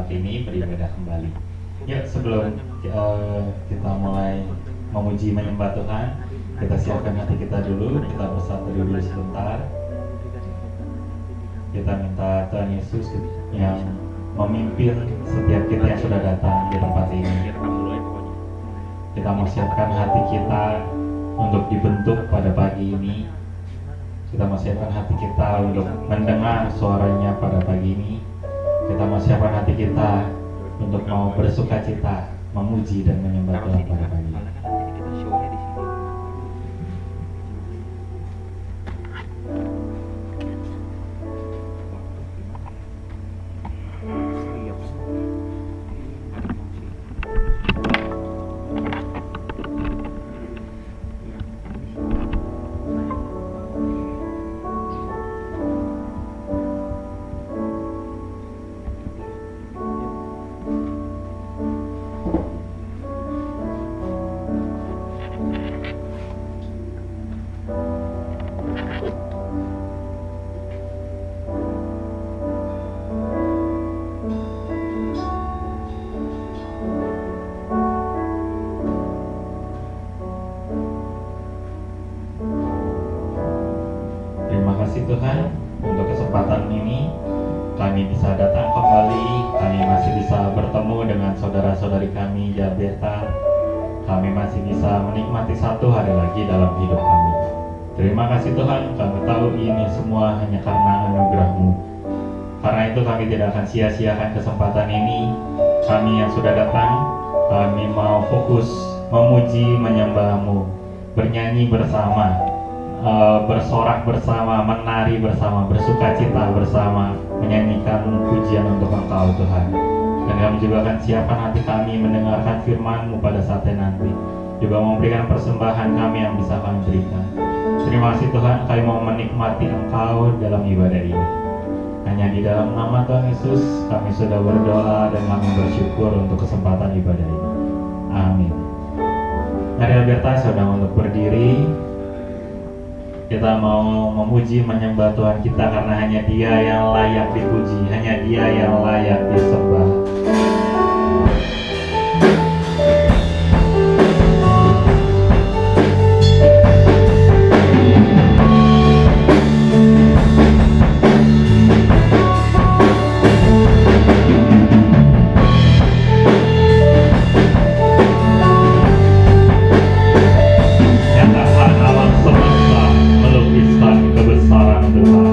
tempat ini beribadah kembali. Yuk, sebelum kita mulai memuji menyembah Tuhan, kita siapkan hati kita dulu, kita bersatu dulu sebentar. Kita minta Tuhan Yesus yang memimpin setiap kita yang sudah datang di tempat ini. Kita mau siapkan hati kita untuk dibentuk pada pagi ini. Kita mau siapkan hati kita untuk mendengar suaranya pada pagi ini. Kita mau siapkan hati kita untuk mau bersuka cita, memuji dan menyembah Tuhan pada pagi ini. Tuhan, untuk kesempatan ini kami bisa datang kembali, kami masih bisa bertemu dengan saudara-saudari kami di Alberta. Kami masih bisa menikmati satu hari lagi dalam hidup kami. Terima kasih Tuhan, kami tahu ini semua hanya karena anugerah-Mu. Karena itu kami tidak akan sia-siakan kesempatan ini. Kami yang sudah datang, kami mau fokus memuji menyembah-Mu, bernyanyi bersama, bersorak bersama, menari bersama, bersuka cita bersama, menyanyikan pujian untuk Engkau Tuhan. Dan kami juga akan siapkan hati kami mendengarkan firman-Mu pada saatnya nanti, juga memberikan persembahan kami yang bisa kami berikan. Terima kasih Tuhan, kami mau menikmati Engkau dalam ibadah ini. Hanya di dalam nama Tuhan Yesus kami sudah berdoa dan kami bersyukur untuk kesempatan ibadah ini. Amin. Mari Alberta sedang untuk berdiri. Kita mau memuji menyembah Tuhan kita karena hanya Dia yang layak dipuji, hanya Dia yang layak disembah. Kebesaran Tuhan.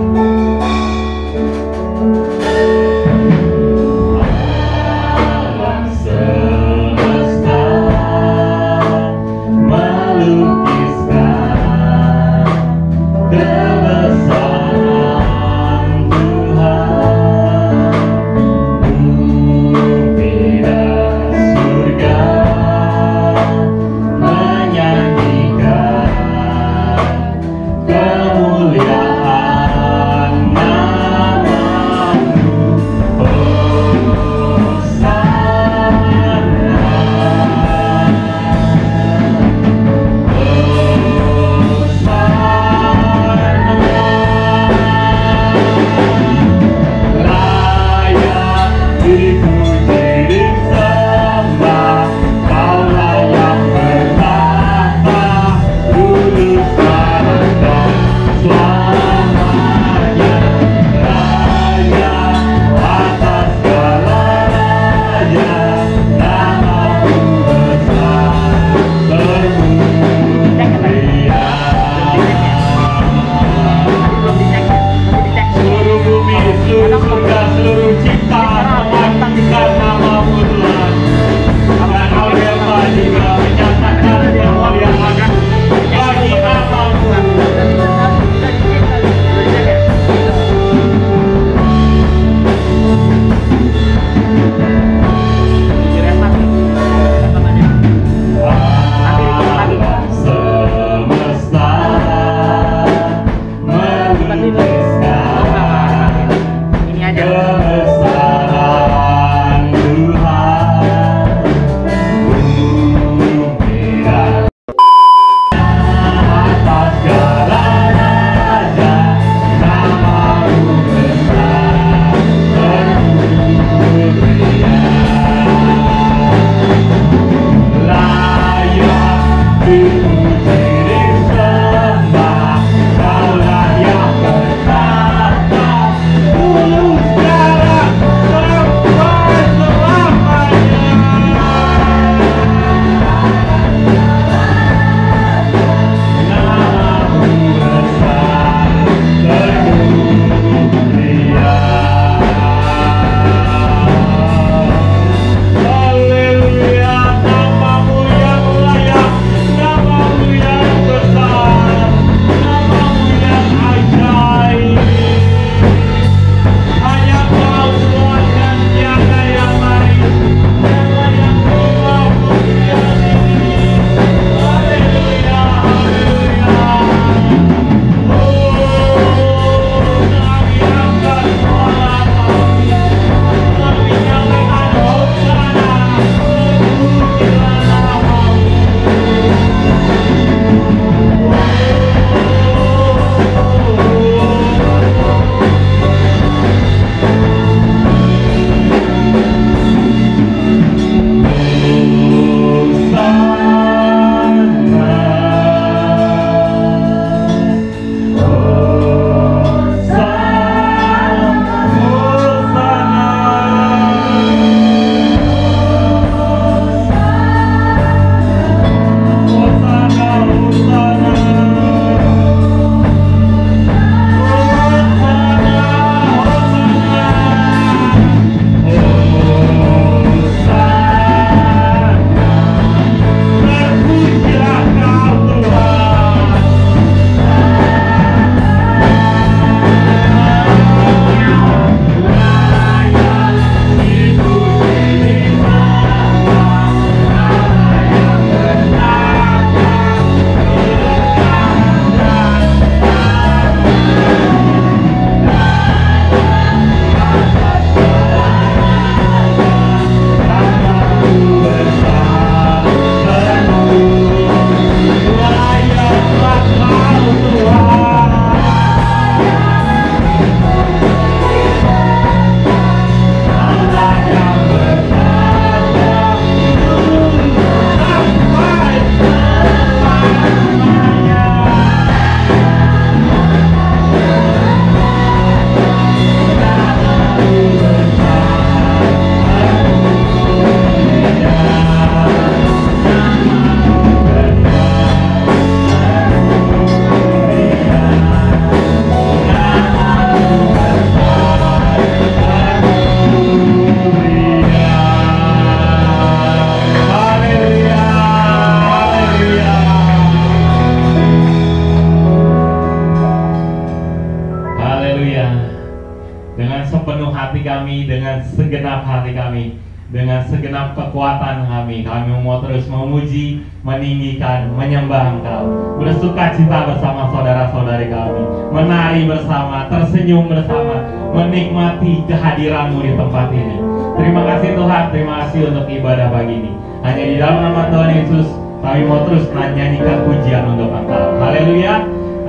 segenap kekuatan kami. Kami mau terus memuji, meninggikan, menyembah Engkau. Bersuka cita bersama saudara-saudari kami, menari bersama, tersenyum bersama, menikmati kehadiran-Mu di tempat ini. Terima kasih Tuhan, terima kasih untuk ibadah pagi ini. Hanya di dalam nama Tuhan Yesus kami mau terus menyanyikan pujian untuk Engkau. Haleluya.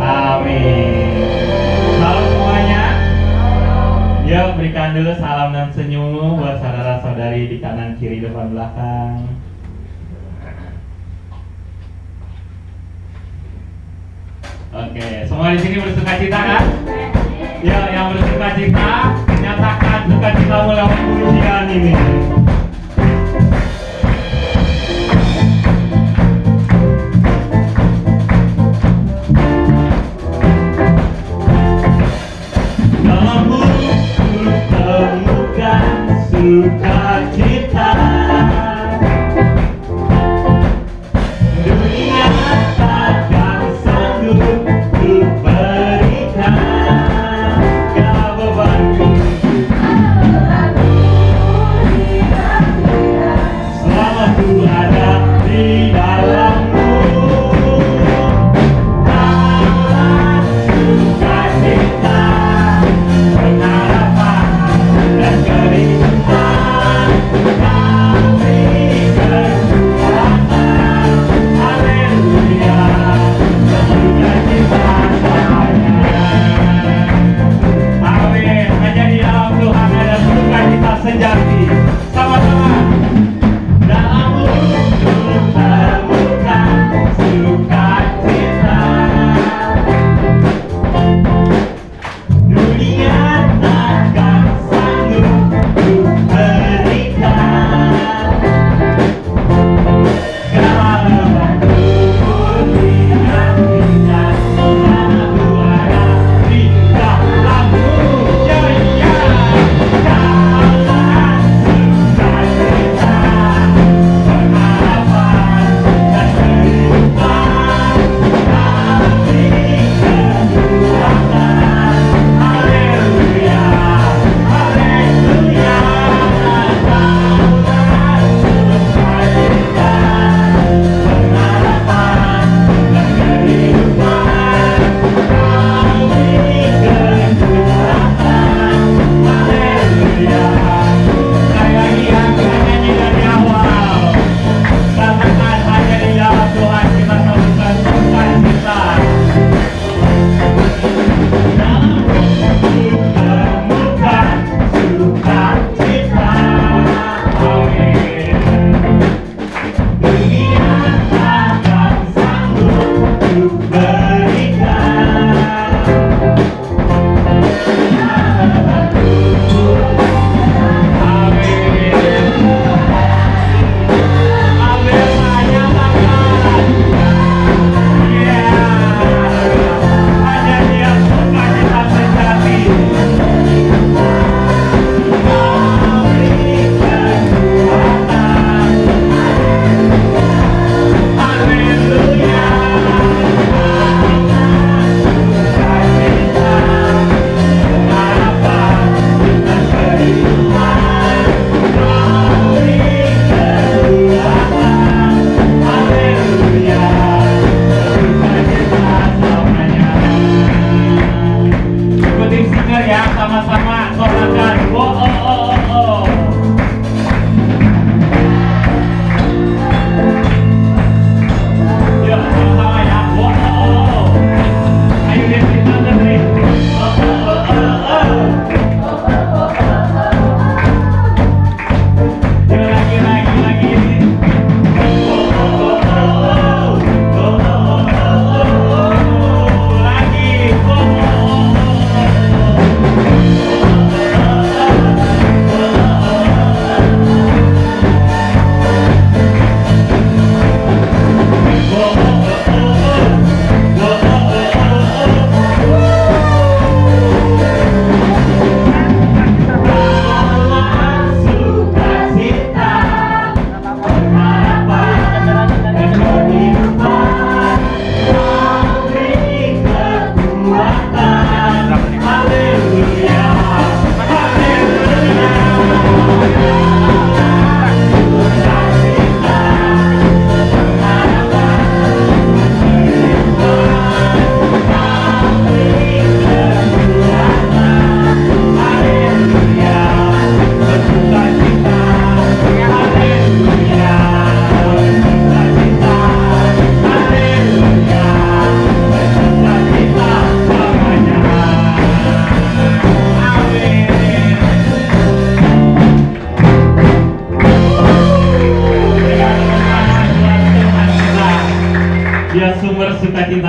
Amin. Salam semuanya. Yuk berikan dulu salam dan senyummu buat saudara-saudari di kanan, kiri, depan, belakang. Oke, semua di sini bersuka cita kan? Ya, yang bersuka cita nyatakan sukacitamu lewat pujian ini. Sukacita, dunia takkan sanggup ku berikan, kau bebanku.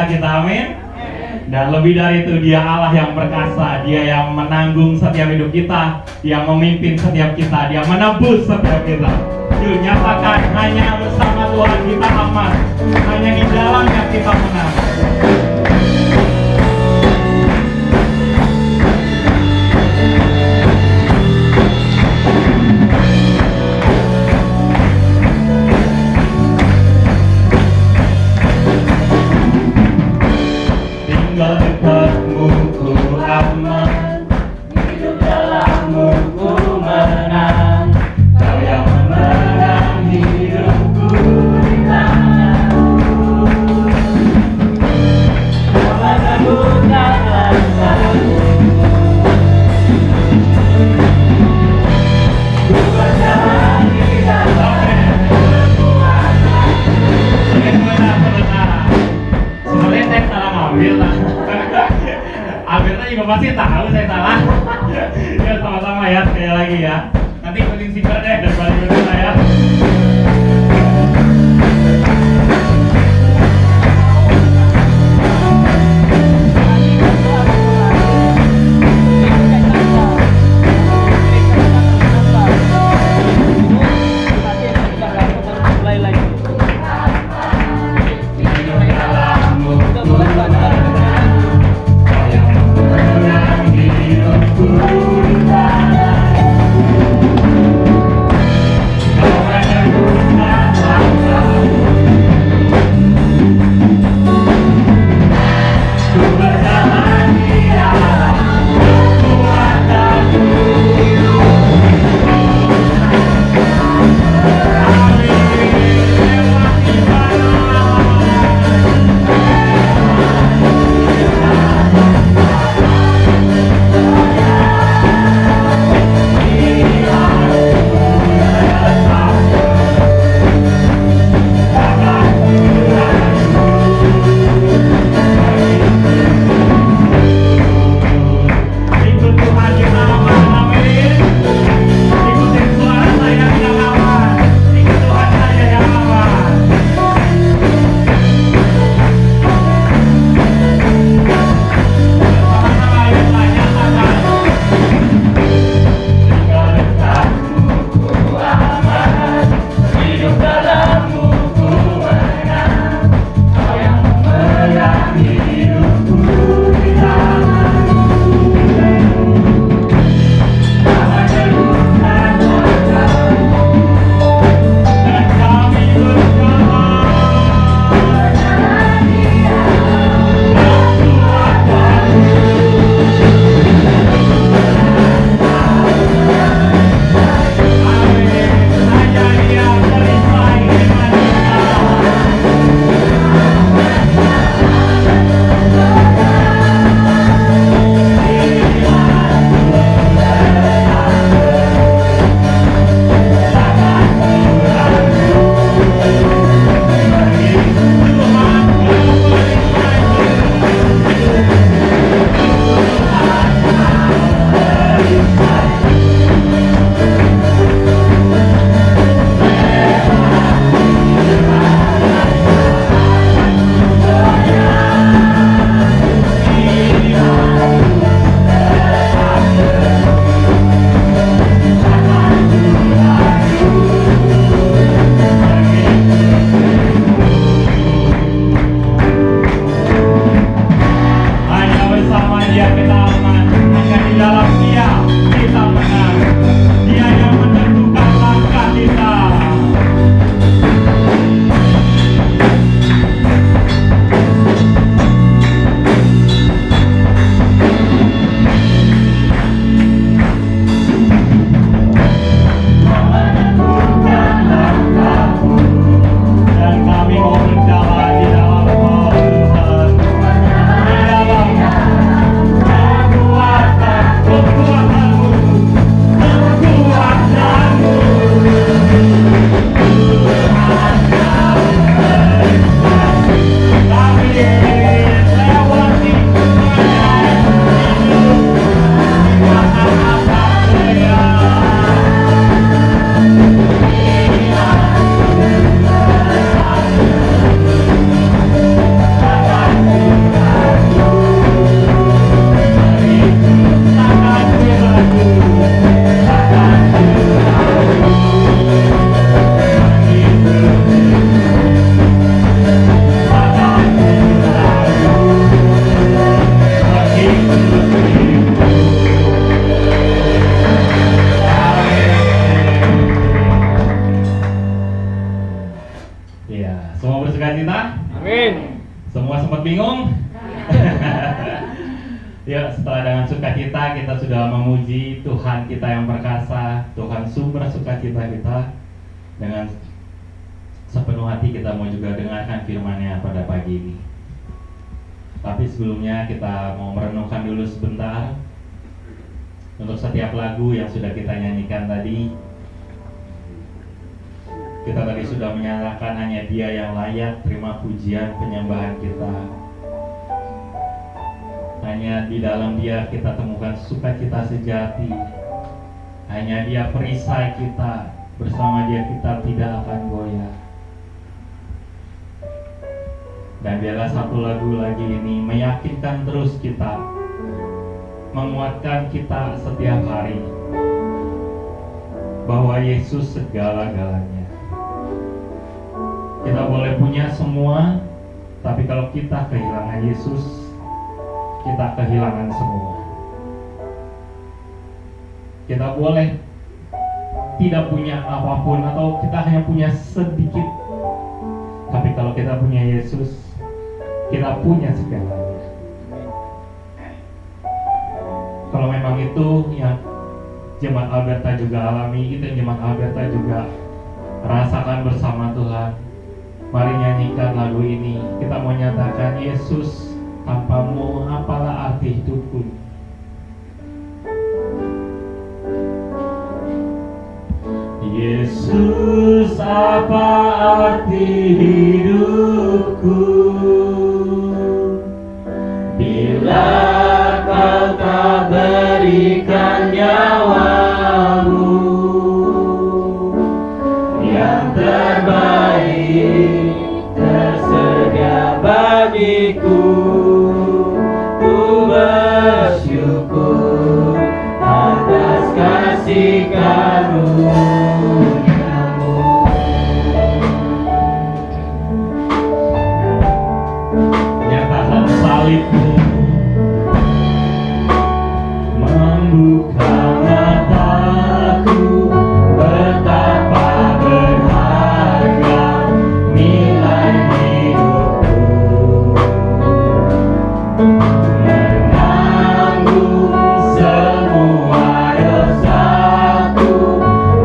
cinta kita, amin. Dan lebih dari itu, dia Allah yang perkasa, dia yang menanggung setiap hidup kita, dia memimpin setiap kita, dia menebus setiap kita. Yuk nyatakan, hanya bersama Tuhan kita aman, hanya di dalamnya kita menang. Tinggal dekatmu ku aman, hidup dalammu ku menang. Kau yang memenang hidupku di tanganmu. Jangan bukan rasaku, ku berjalan di dalam kekuatan. Sebenarnya saya salah ngambil lah. Alberta juga pasti tahu saya salah. Ya sama-sama ya, sekali lagi ya. Nanti ikutin speaker deh dan balik ke saya. Kau Semua bersukacita? Amin. Semua sempat bingung? Ya, setelah dengan sukacita kita sudah memuji Tuhan kita yang perkasa, Tuhan sumber sukacita kita. Dengan sepenuh hati kita mau juga dengarkan firman-Nya pada pagi ini. Tapi sebelumnya kita mau merenungkan dulu sebentar untuk setiap lagu yang sudah kita nyanyikan tadi. Kita tadi sudah menyatakan hanya Dia yang layak terima pujian penyembahan kita. Hanya di dalam Dia kita temukan sukacita sejati. Hanya Dia perisai kita, bersama Dia kita tidak akan goyah. Dan biarlah satu lagu lagi ini meyakinkan terus kita, menguatkan kita setiap hari bahwa Yesus segala-galanya. Kita boleh punya semua, tapi kalau kita kehilangan Yesus, kita kehilangan semua. Kita boleh tidak punya apapun atau kita hanya punya sedikit, tapi kalau kita punya Yesus, kita punya segalanya. Kalau memang itu yang Jemaat Alberta juga alami, itu yang Jemaat Alberta juga rasakan bersama Tuhan, mari nyanyikan lagu ini. Kita mau nyatakan, Yesus, tanpamu apalah arti hidupku. Yesus, apa arti hidupku bila kau tak berikan nyawamu yang terbaik tersedia bagiku. Ku bersyukur atas kasih karunia-Mu. Nyatakan salib-Mu membuka mataku, betapa berharga nilai hidupku, menanggung semua dosaku,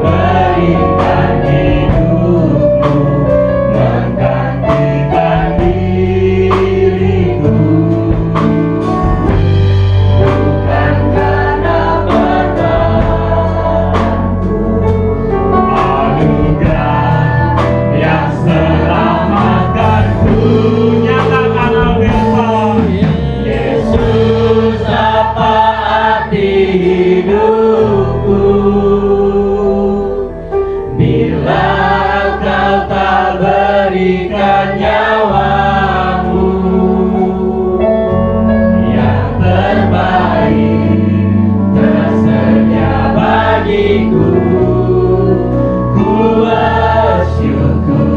berikan hidupmu, menggantikan diriku. Bukan karena perbuatanku, anugerah yang selamatkanku. Nyatakan Alberta, Yesus, apa arti hidupku bila kau tak berikan nyawamu yang terbaik tersedia bagiku. Ku bersyukur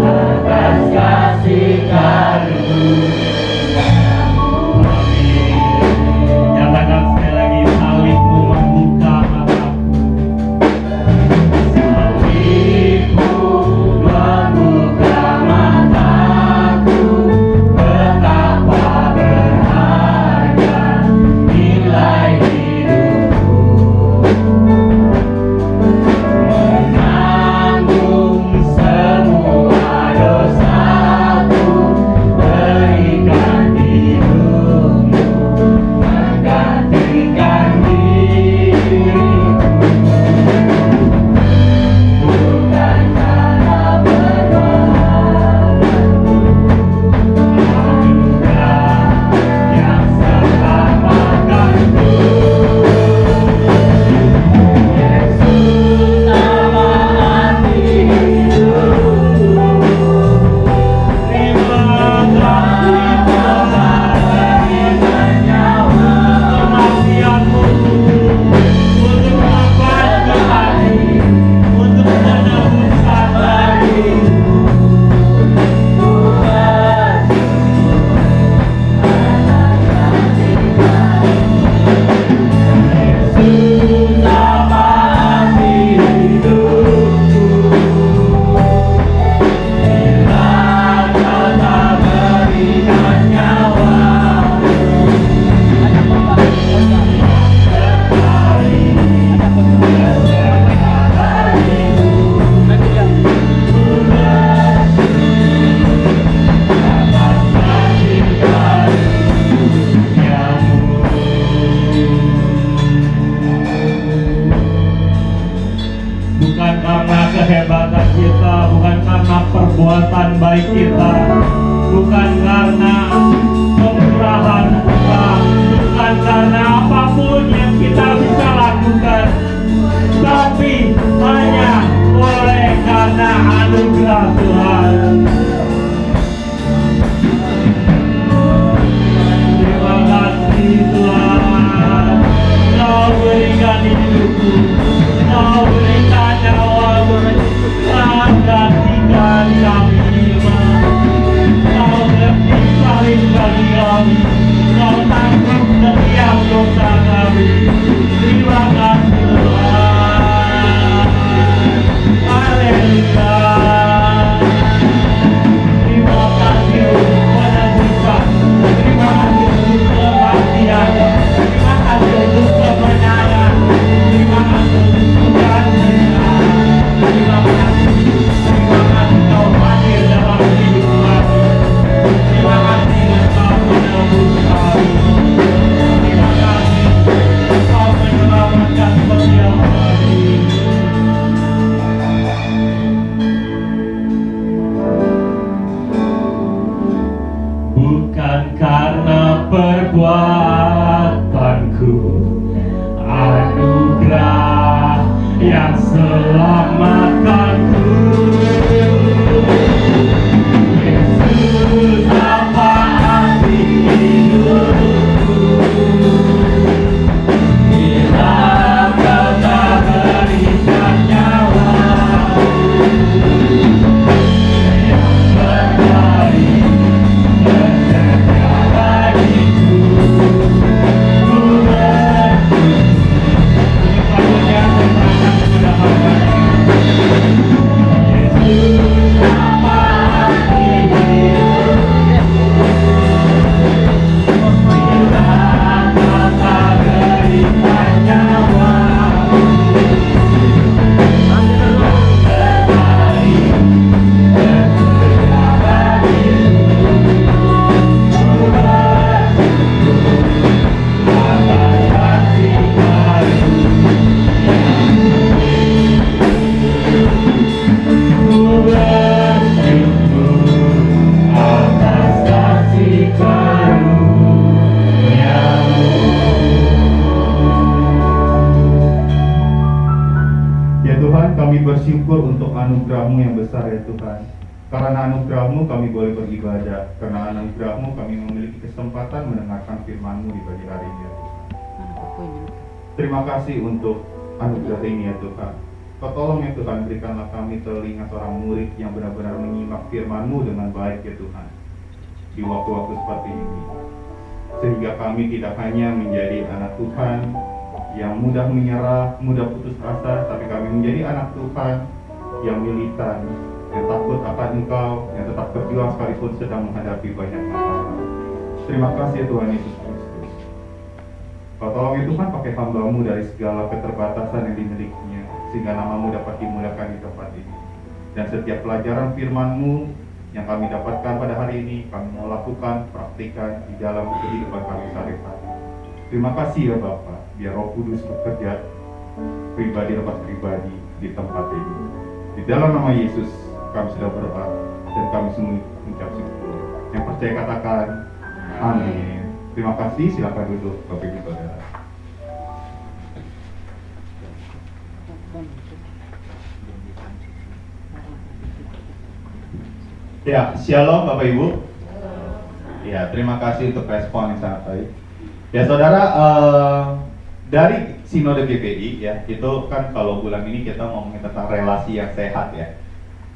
atas kasih karunia-Mu. Amin. Nyatakan sekali lagi, salib-Mu membuka mataku. Salib-Mu membuka perbuatan baik kita, bukan karena kemurahan kita, bukan karena apapun yang kita bisa lakukan, tapi hanya oleh karena anugerah Tuhan. Terima kasih Tuhan, Kau berikan hidupku, Kau berikan nyawamu, Kau gantikan kami, Kau lebih salib bagi kami, Kau tanggung setiap dosa kami. Terima kasih Tuhan. Haleluya. Terima kasih untuk penebusan, terima kasih untuk kematian, terima kasih untuk kebenaran, terima kasih untuk sukacita, terima kasih Kau hadir dalam hidup kami, terima kasih Kau menebus kami, terima kasih Kau menyelamatkan setiap kami. Bukan karena perbuatanku, anugerah yang selamatkanku. Yesus, apa arti hidupku bila Kau tak berikan nyawamu yang terbaik dan setia bagiku. Ku bersyukur. Ini pelajarnya kepada hamba-Nya. Yesus, apa arti hidupku bila Kau tak berikan nyawamu yang terbaik dan setia bagiku. Ku bersyukur atas kasih karunia. Ku bersyukur atas kasih karunia-Mu. Ya Tuhan, kami bersyukur untuk anugerah-Mu yang besar ya Tuhan. Karena anugerah-Mu kami boleh beribadah. Karena anugerah-Mu kami memiliki kesempatan mendengarkan firman-Mu di pagi hari ini ya Tuhan. Terima kasih untuk anugerah ini ya Tuhan. Kau tolong ya Tuhan, berikanlah kami telinga seorang murid yang benar-benar menyimak firman-Mu dengan baik ya Tuhan, di waktu-waktu seperti ini, sehingga kami tidak hanya menjadi anak Tuhan yang mudah menyerah, mudah putus asa, tapi kami menjadi anak Tuhan yang militan, yang takut akan Engkau, yang tetap berjuang sekalipun sedang menghadapi banyak masalah. Terima kasih ya Tuhan Yesus Kristus. Kau tolong ya Tuhan, pakai hamba-Mu dari segala keterbatasan yang dimilikinya, sehingga nama-Mu dapat dimuliakan di tempat ini. Dan setiap pelajaran firman-Mu yang kami dapatkan pada hari ini, kami mau lakukan, praktikkan di dalam kehidupan kami sehari-hari. Terima kasih ya Bapa, biar Roh Kudus bekerja pribadi lepas pribadi di tempat ini. Di dalam nama Yesus kami sudah berdoa dan kami semua mengucap syukur. Yang percaya katakan amin. Terima kasih, silakan duduk Bapak Ibu Saudara. Ya, shalom Bapak Ibu. Ya, terima kasih untuk respon yang sangat baik. Ya Saudara, dari Sinode GPI ya, itu kan kalau bulan ini kita ngomongin tentang relasi yang sehat ya.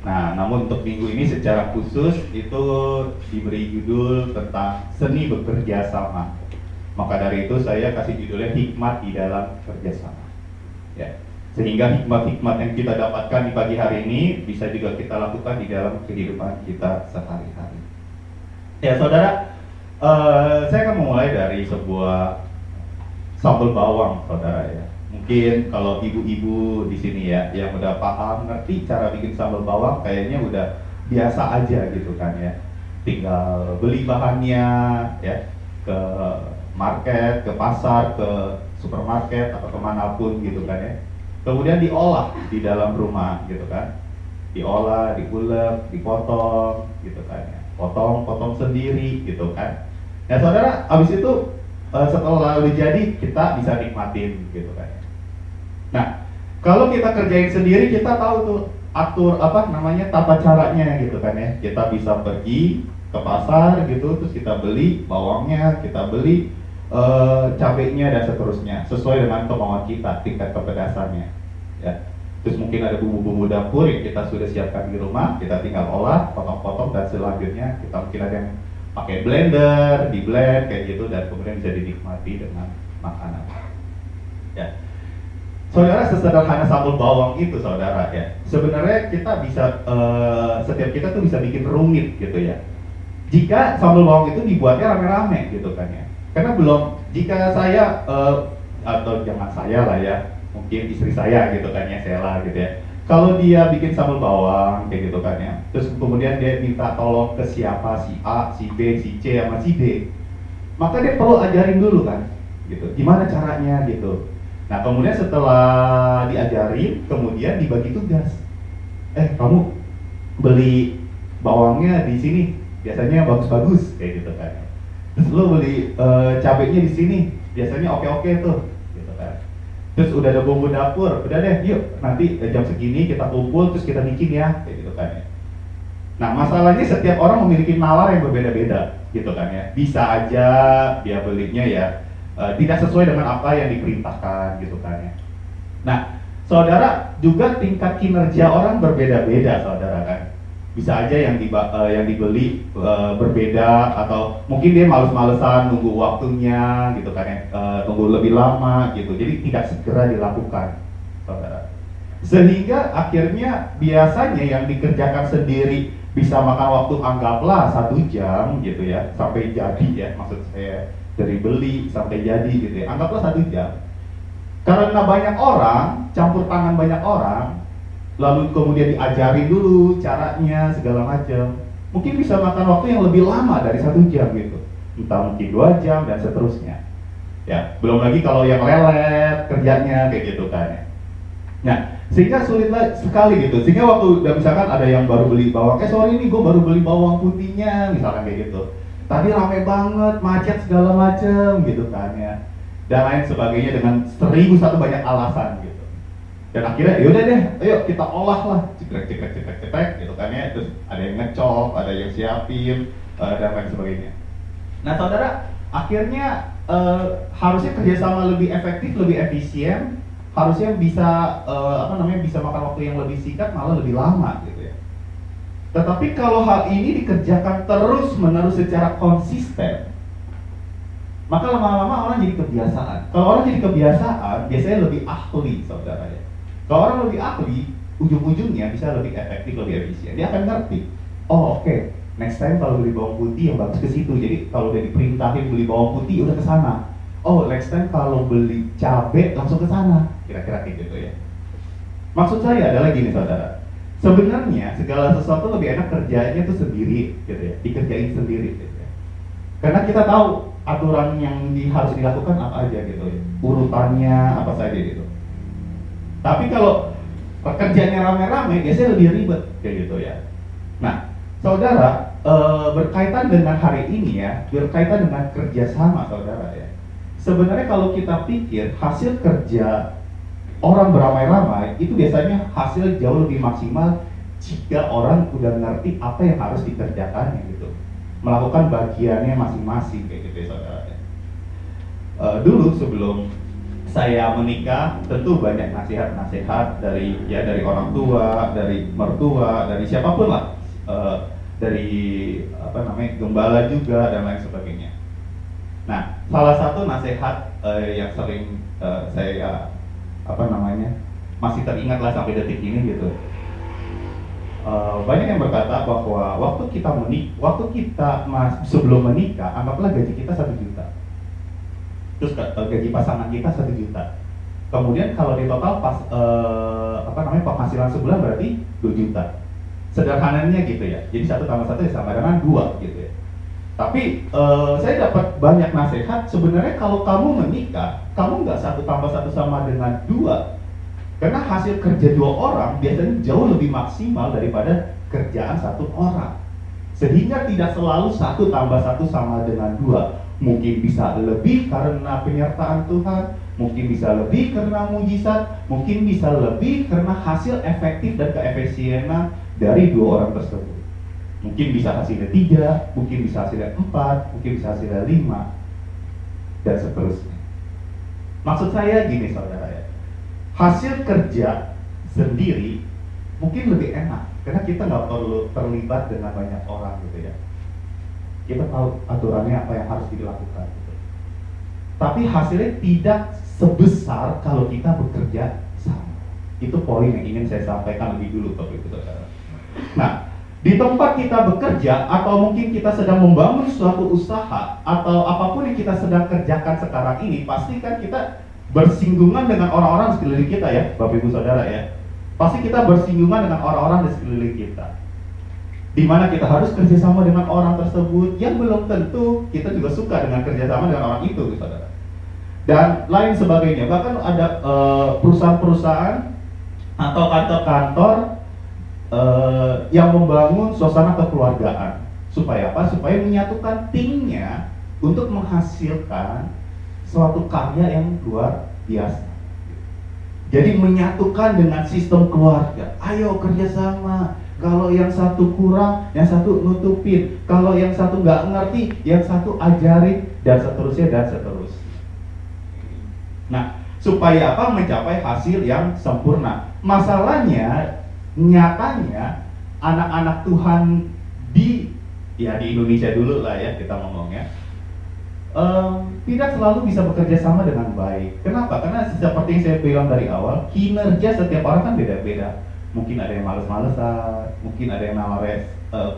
Nah, namun untuk minggu ini secara khusus itu diberi judul tentang seni bekerja sama. Maka dari itu saya kasih judulnya hikmat di dalam kerjasama. Ya, sehingga hikmat-hikmat yang kita dapatkan di pagi hari ini bisa juga kita lakukan di dalam kehidupan kita sehari-hari. Ya Saudara, saya akan memulai dari sebuah sambal bawang Saudara ya. Mungkin kalau ibu-ibu di sini ya yang udah paham, ngerti cara bikin sambal bawang, kayaknya udah biasa aja gitu kan ya. Tinggal beli bahannya ya, ke market, ke pasar, ke supermarket atau kemanapun gitu kan ya. Kemudian diolah di dalam rumah gitu kan. diolah, diulek, dipotong, gitu kan ya. Potong sendiri, gitu kan. Nah saudara, abis itu setelah udah jadi kita bisa nikmatin, gitu kan ya. Nah, kalau kita kerjain sendiri kita tahu tuh atur tata caranya gitu kan ya. Kita bisa pergi ke pasar gitu, terus kita beli bawangnya, kita beli cabenya dan seterusnya sesuai dengan kemauan kita, tingkat kepedasannya ya. Terus mungkin ada bumbu-bumbu dapur yang kita sudah siapkan di rumah, kita tinggal olah, potong-potong, dan selanjutnya kita mungkin ada yang pakai blender, di blend kayak gitu, dan kemudian bisa dinikmati dengan makanan ya. Saudara, sesederhana sambal bawang itu saudara ya, sebenarnya kita bisa setiap kita tuh bisa bikin rumit gitu ya jika sambal bawang itu dibuatnya rame-rame gitu kan ya. Karena jika saya atau jangan saya lah ya, mungkin istri saya gitu kan ya, Sela gitu ya, kalau dia bikin sambal bawang kayak gitu kan ya, terus kemudian dia minta tolong ke siapa, si A, si B, si C, sama si D, maka dia perlu ajarin dulu kan gitu, gimana caranya gitu. Nah kemudian setelah diajarin, kemudian dibagi tugas. Kamu beli bawangnya di sini, biasanya bagus-bagus kayak gitu kan. Terus lo beli cabenya di sini, biasanya oke-oke tuh, gitu kan. Terus udah ada bumbu dapur, udah deh, yuk nanti jam segini kita kumpul terus kita bikin ya, kayak gitu kan. Nah masalahnya setiap orang memiliki nalar yang berbeda-beda, gitu kan ya. Bisa aja dia belinya ya tidak sesuai dengan apa yang diperintahkan gitu kan ya. Nah saudara, juga tingkat kinerja orang berbeda-beda saudara kan. Bisa aja yang dibeli berbeda, atau mungkin dia males-malesan nunggu waktunya gitu kan ya, nunggu lebih lama gitu, jadi tidak segera dilakukan saudara. Sehingga akhirnya biasanya yang dikerjakan sendiri bisa makan waktu anggaplah 1 jam gitu ya, sampai jadi ya, maksud saya dari beli sampai jadi gitu ya, anggaplah 1 jam. Karena banyak orang, campur tangan banyak orang, lalu kemudian diajarin dulu caranya segala macam, mungkin bisa makan waktu yang lebih lama dari 1 jam gitu, entah mungkin 2 jam dan seterusnya ya. Belum lagi kalau yang lelet kerjanya kayak gitu kan ya. Nah sehingga sulit sekali gitu, sehingga waktu udah misalkan ada yang baru beli bawang, sorry nih gue baru beli bawang putihnya misalkan kayak gitu, tadi rame banget, macet segala macem gitu kan ya, dan lain sebagainya dengan 1001 banyak alasan gitu. Dan akhirnya yaudah deh, ayo kita olah lah, cekrek gitu kan ya. Terus ada yang ngecop, ada yang siapin, dan lain sebagainya. Nah saudara, akhirnya harusnya kerjasama lebih efektif, lebih efisien, harusnya bisa bisa makan waktu yang lebih singkat, malah lebih lama gitu ya. Tetapi kalau hal ini dikerjakan terus-menerus secara konsisten, maka lama-lama orang jadi kebiasaan. Kalau orang jadi kebiasaan, biasanya lebih ahli saudara ya. Kalau orang lebih ahli, ujung-ujungnya bisa lebih efektif, lebih efisien. Dia akan ngerti, oh oke, next time kalau beli bawang putih yang bagus ke situ. Jadi kalau udah diperintahin beli bawang putih, udah ke sana. Oh next time kalau beli cabai langsung ke sana. Kira-kira kayak gitu ya. Maksud saya adalah gini saudara, sebenarnya segala sesuatu lebih enak kerjanya tuh sendiri gitu ya, dikerjain sendiri gitu ya. Karena kita tahu aturan yang harus dilakukan apa aja gitu ya, urutannya apa saja gitu. Tapi kalau pekerjaannya rame-rame, biasanya lebih ribet kayak gitu ya. Nah saudara, berkaitan dengan hari ini ya, berkaitan dengan kerjasama saudara ya. Sebenarnya kalau kita pikir hasil kerja orang beramai-ramai itu biasanya hasil jauh lebih maksimal jika orang udah ngerti apa yang harus dikerjakannya gitu, melakukan bagiannya masing-masing kayak gitu ya saudara. Dulu sebelum saya menikah tentu banyak nasihat-nasihat dari orang tua, dari mertua, dari siapapun lah, dari gembala juga dan lain sebagainya. Nah salah satu nasihat yang sering saya masih teringat lah sampai detik ini gitu. Banyak yang berkata bahwa waktu kita sebelum menikah, anggaplah gaji kita 1 juta, terus gaji pasangan kita 1 juta. Kemudian kalau di total penghasilan sebulan berarti 2 juta. Sederhananya gitu ya. Jadi 1 tambah 1 ya sama dengan 2 gitu ya. Tapi saya dapat banyak nasihat, sebenarnya kalau kamu menikah, kamu nggak 1 tambah 1 sama dengan 2, Karena hasil kerja 2 orang biasanya jauh lebih maksimal daripada kerjaan 1 orang. Sehingga tidak selalu 1 tambah 1 sama dengan 2. Mungkin bisa lebih karena penyertaan Tuhan, mungkin bisa lebih karena mujizat, mungkin bisa lebih karena hasil efektif dan keefisienan dari 2 orang tersebut. Mungkin bisa hasilnya 3, mungkin bisa hasilnya 4, mungkin bisa hasilnya 5, dan seterusnya. Maksud saya gini saudara ya, hasil kerja sendiri mungkin lebih enak karena kita nggak perlu terlibat dengan banyak orang gitu ya. Kita tahu aturannya apa yang harus dilakukan gitu. Tapi hasilnya tidak sebesar kalau kita bekerja sama. Itu poin yang ingin saya sampaikan lebih dulu Bapak Ibu Saudara. Nah, di tempat kita bekerja atau mungkin kita sedang membangun suatu usaha atau apapun yang kita sedang kerjakan sekarang ini, pastikan kita bersinggungan dengan orang-orang di sekeliling kita ya, Bapak Ibu Saudara ya. Pasti kita bersinggungan dengan orang-orang di sekeliling kita. Di mana kita harus kerjasama dengan orang tersebut yang belum tentu kita juga suka dengan kerjasama dengan orang itu, Saudara. Dan lain sebagainya. Bahkan ada perusahaan-perusahaan atau kantor-kantor yang membangun suasana kekeluargaan. Supaya apa? Supaya menyatukan timnya untuk menghasilkan suatu karya yang luar biasa. Jadi menyatukan dengan sistem keluarga. Ayo kerjasama. Kalau yang satu kurang, yang satu nutupin. Kalau yang satu nggak ngerti, yang satu ajarin, dan seterusnya dan seterusnya. Nah, supaya apa? Mencapai hasil yang sempurna. Masalahnya, nyatanya anak-anak Tuhan di Indonesia dulu lah ya kita ngomongnya, tidak selalu bisa bekerja sama dengan baik. Kenapa? Karena seperti yang saya bilang dari awal, kinerja setiap orang kan beda-beda. Mungkin ada yang males-malesan, mungkin ada yang nawares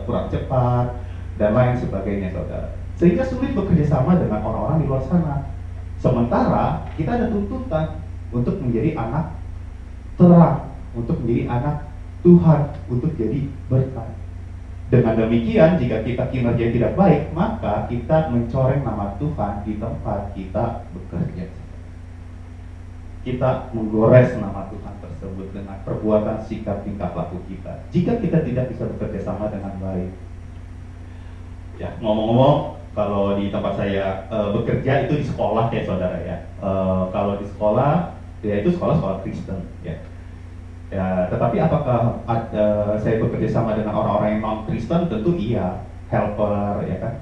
kurang cepat, dan lain sebagainya, saudara. Sehingga sulit bekerja sama dengan orang-orang di luar sana. Sementara kita ada tuntutan untuk menjadi anak terang, untuk menjadi anak Tuhan, untuk jadi berkat. Dengan demikian, jika kita kinerja tidak baik, maka kita mencoreng nama Tuhan di tempat kita bekerja. Kita menggores nama Tuhan tersebut dengan perbuatan, sikap, tingkah laku kita. Jika kita tidak bisa bekerja sama dengan baik. Ya, ngomong-ngomong, kalau di tempat saya bekerja itu di sekolah ya saudara ya. Kalau di sekolah, ya itu sekolah Kristen ya. Ya, tetapi apakah saya bekerja sama dengan orang-orang yang non-Kristen? Tentu iya, helper ya kan.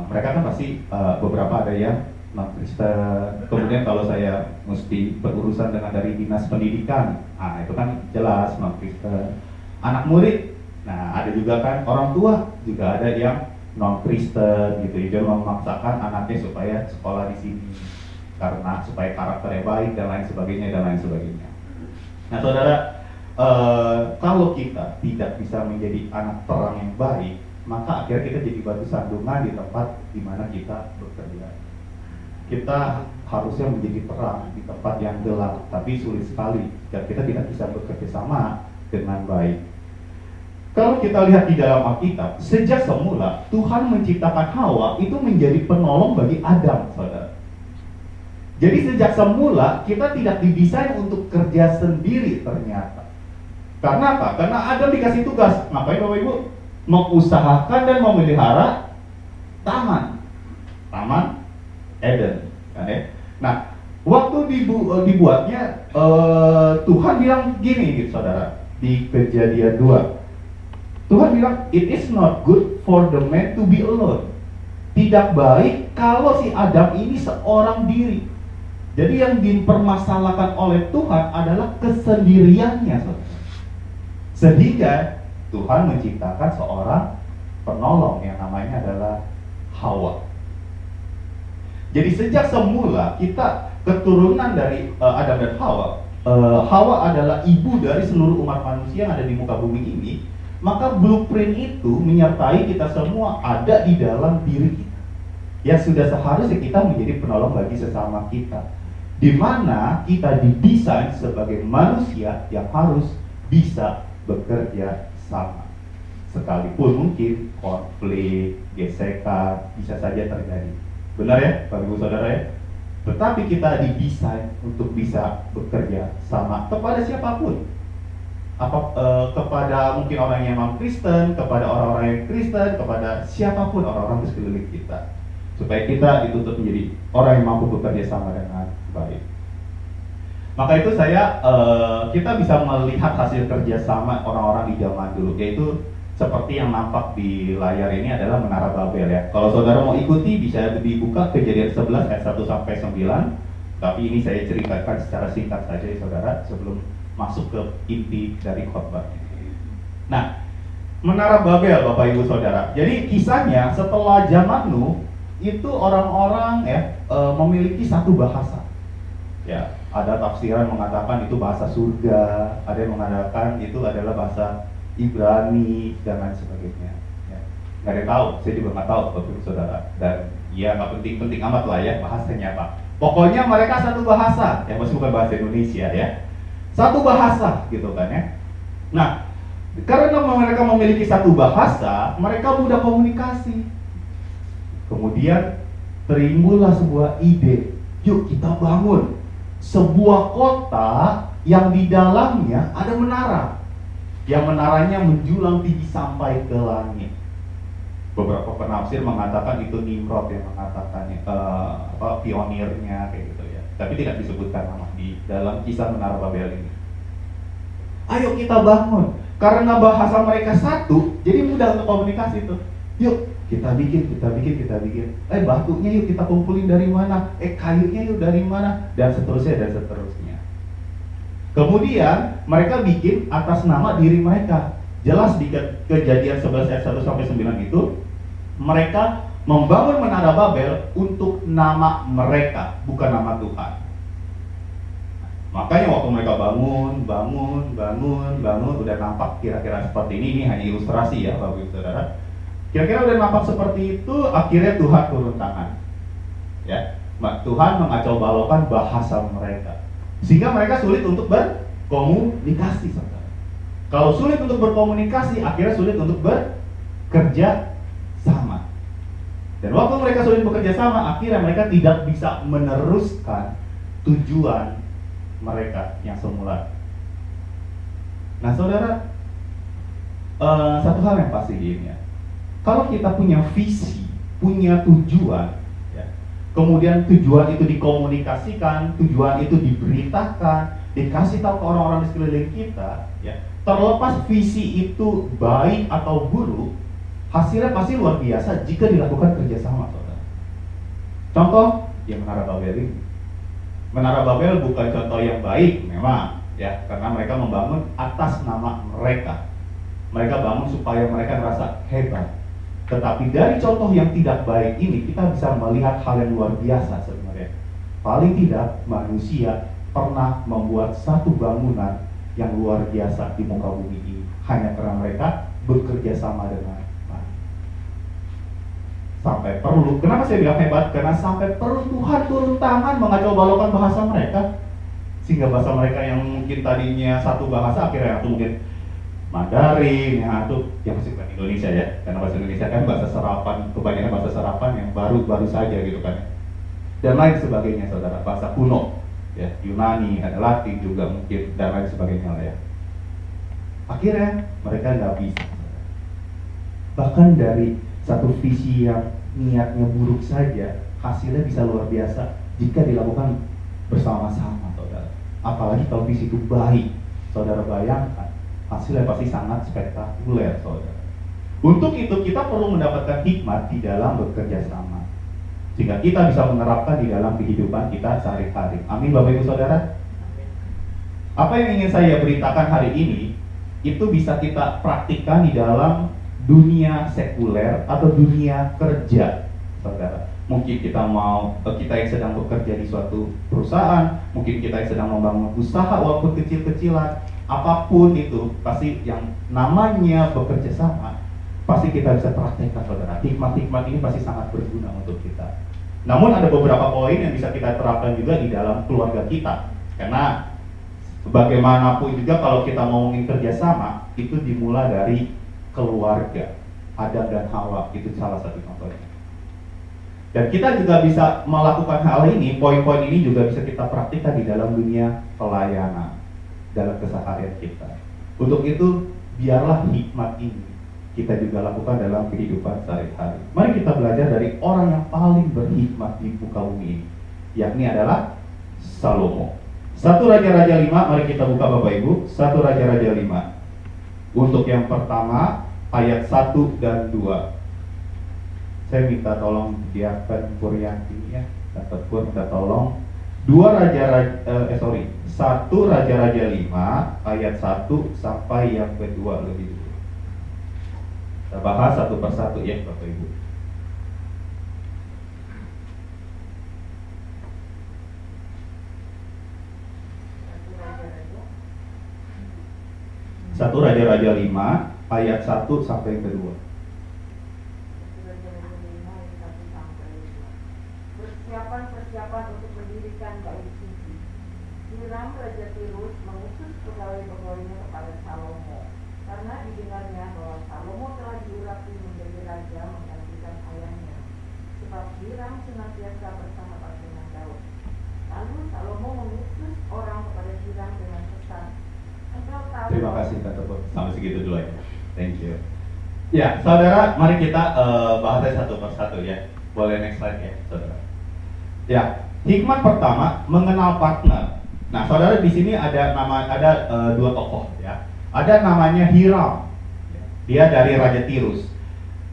Mereka kan pasti beberapa ada yang non-Kristen. Kemudian kalau saya mesti berurusan dengan dari dinas pendidikan, itu kan jelas non-Kristen. Anak murid, nah ada juga kan orang tua juga ada yang non-Kristen gitu. Dia memaksakan anaknya supaya sekolah di sini karena supaya karakternya baik dan lain sebagainya dan lain sebagainya. Nah saudara, kalau kita tidak bisa menjadi anak terang yang baik, maka akhirnya kita jadi batu sandungan di tempat di mana kita bekerja. Kita harusnya menjadi terang di tempat yang gelap, tapi sulit sekali jika kita tidak bisa bekerja sama dengan baik. Kalau kita lihat di dalam Alkitab, sejak semula Tuhan menciptakan Hawa itu menjadi penolong bagi Adam, saudara. Jadi sejak semula kita tidak didesain untuk kerja sendiri ternyata. Karena apa? Karena Adam dikasih tugas, ngapain Bapak Ibu? Mengusahakan dan memelihara taman Eden, kan ya? Nah, waktu dibuatnya Tuhan bilang gini, gitu, saudara, di Kejadian 2. Tuhan bilang, it is not good for the man to be alone. Tidak baik kalau si Adam ini seorang diri. Jadi yang dipermasalahkan oleh Tuhan adalah kesendiriannya, saudara. Sehingga Tuhan menciptakan seorang penolong yang namanya adalah Hawa. Jadi sejak semula kita keturunan dari Adam dan Hawa. Hawa adalah ibu dari seluruh umat manusia yang ada di muka bumi ini. Maka blueprint itu menyertai kita semua ada di dalam diri kita. Yang sudah seharusnya kita menjadi penolong bagi sesama kita. Di mana kita didesain sebagai manusia yang harus bisa bekerja sama. Sekalipun mungkin konflik, gesekan bisa saja terjadi. Benar ya, Bapak Ibu Saudara ya? Tetapi kita didesain untuk bisa bekerja sama kepada siapapun. Kepada mungkin orang yang non Kristen, kepada orang-orang yang Kristen, kepada siapapun orang-orang di sekeliling kita, supaya kita dituntut menjadi orang yang mampu bekerja sama dengan baik. Maka itu kita bisa melihat hasil kerjasama orang-orang di zaman dulu, yaitu seperti yang nampak di layar ini adalah Menara Babel ya. Kalau saudara mau ikuti bisa dibuka Kejadian 11 ayat 1 sampai 9. Tapi ini saya ceritakan secara singkat saja ya saudara, sebelum masuk ke inti dari khotbah. Nah, Menara Babel Bapak Ibu Saudara. Jadi kisahnya setelah zaman Nuh itu orang-orang memiliki satu bahasa. Ya, ada tafsiran mengatakan itu bahasa surga, ada yang mengatakan itu adalah bahasa Ibrani dan lain sebagainya. Ya. Nggak ada yang tahu, saya juga nggak tahu Bapak Ibu Saudara. Dan ya nggak penting-penting amat lah ya bahasanya apa. Pokoknya mereka satu bahasa, yang masih bukan bahasa Indonesia ya. Satu bahasa gitu kan ya. Nah, karena mereka memiliki satu bahasa, mereka mudah komunikasi. Kemudian timbullah sebuah ide, yuk kita bangun sebuah kota yang di dalamnya ada menara, yang menaranya menjulang tinggi sampai ke langit. Beberapa penafsir mengatakan itu Nimrod yang mengatakannya, pionirnya kayak gitu ya. Tapi tidak disebutkan nama di dalam kisah Menara Babel ini. Ayo kita bangun, karena bahasa mereka satu, jadi mudah untuk komunikasi tuh. Yuk kita bikin. Batunya yuk kita kumpulin dari mana? Kayunya yuk dari mana? Dan seterusnya. Kemudian mereka bikin atas nama diri mereka. Jelas di Kejadian 11 ayat 1 sampai 9 itu, mereka membangun Menara Babel untuk nama mereka, bukan nama Tuhan. Makanya waktu mereka bangun, udah nampak kira-kira seperti ini hanya ilustrasi ya Bapak Ibu Saudara. Kira-kira udah nampak seperti itu, akhirnya Tuhan turun tangan. Ya, Tuhan mengacau balaukan bahasa mereka, sehingga mereka sulit untuk berkomunikasi, saudara. Kalau sulit untuk berkomunikasi, akhirnya sulit untuk bekerja sama. Dan waktu mereka sulit bekerja sama, akhirnya mereka tidak bisa meneruskan tujuan mereka yang semula. Nah saudara, satu hal yang pasti gini ya, kalau kita punya visi, punya tujuan ya, kemudian tujuan itu dikomunikasikan, tujuan itu diberitakan, dikasih tahu ke orang-orang di sekeliling kita ya, terlepas visi itu baik atau buruk, hasilnya pasti luar biasa jika dilakukan kerjasama, saudara. Contoh yang Menara Babel ini. Menara Babel bukan contoh yang baik memang ya, karena mereka membangun atas nama mereka. Mereka bangun supaya mereka merasa hebat. Tetapi dari contoh yang tidak baik ini kita bisa melihat hal yang luar biasa sebenarnya. Paling tidak manusia pernah membuat satu bangunan yang luar biasa di muka bumi ini hanya karena mereka bekerja sama dengan baik. Sampai perlu, kenapa saya bilang hebat? Karena sampai perlu Tuhan turun tangan mengacau balaukan bahasa mereka, sehingga bahasa mereka yang mungkin tadinya satu bahasa akhirnya itu mungkin Mandarin, yang masih bukan Indonesia ya, karena bahasa Indonesia kan bahasa serapan, kebanyakan bahasa serapan yang baru saja gitu kan, dan lain sebagainya saudara, bahasa kuno ya, Yunani, ada Latin juga mungkin, dan lain sebagainya lah ya. Akhirnya mereka nggak bisa, bahkan dari satu visi yang niatnya buruk saja, hasilnya bisa luar biasa jika dilakukan bersama-sama saudara. Apalagi kalau visi itu baik, saudara bayangkan hasilnya pasti sangat spektakuler saudara. Untuk itu kita perlu mendapatkan hikmat di dalam bekerja sama, sehingga kita bisa menerapkan di dalam kehidupan kita sehari-hari. Amin Bapak Ibu Saudara. Apa yang ingin saya beritakan hari ini itu bisa kita praktikkan di dalam dunia sekuler atau dunia kerja saudara. Mungkin kita yang sedang bekerja di suatu perusahaan, mungkin kita yang sedang membangun usaha walaupun kecil-kecilan, apapun itu, pasti yang namanya bekerja sama, pasti kita bisa praktekkan saudara. Hikmat-hikmat ini pasti sangat berguna untuk kita. Namun ada beberapa poin yang bisa kita terapkan juga di dalam keluarga kita. Karena bagaimanapun juga kalau kita ngomongin kerjasama, itu dimulai dari keluarga. Adam dan Hawa itu salah satu contohnya. Dan kita juga bisa melakukan hal ini, poin-poin ini juga bisa kita praktikkan di dalam dunia pelayanan, dalam keseharian kita. Untuk itu, biarlah hikmat ini kita juga lakukan dalam kehidupan sehari-hari. Mari kita belajar dari orang yang paling berhikmat di muka bumi ini, yakni adalah Salomo. 1 Raja-Raja 5, mari kita buka Bapak Ibu. 1 Raja-Raja 5. Untuk yang pertama, ayat 1 dan 2. Saya minta tolong Diaken Puryanti ya, Dr. Pur minta tolong. 1 Raja-Raja 5 ayat 1 sampai yang kedua lebih dulu. Kita bahas satu persatu ya Bapak Ibu. Satu Raja-Raja 5 ayat 1 sampai yang kedua. Persiapan untuk mendirikan bait suci. Hiram Raja Tirus mengutus pegawai-pegawainya kepada Salomo, karena didengarnya bahwa Salomo telah diurapi menjadi raja menggantikan ayahnya, sebab Hiram senantiasa bersahabat dengan Daud. Lalu Salomo mengutus orang kepada Hiram dengan pesan, engkau tahu. Terima kasih Dr. Pur, sampai segitu dulu ya. Thank you. Ya, saudara, mari kita bahasnya satu persatu ya. Boleh next slide ya, saudara. Ya, hikmat pertama mengenal partner. Nah, saudara di sini ada dua tokoh ya. Ada namanya Hiram. Dia dari Raja Tirus.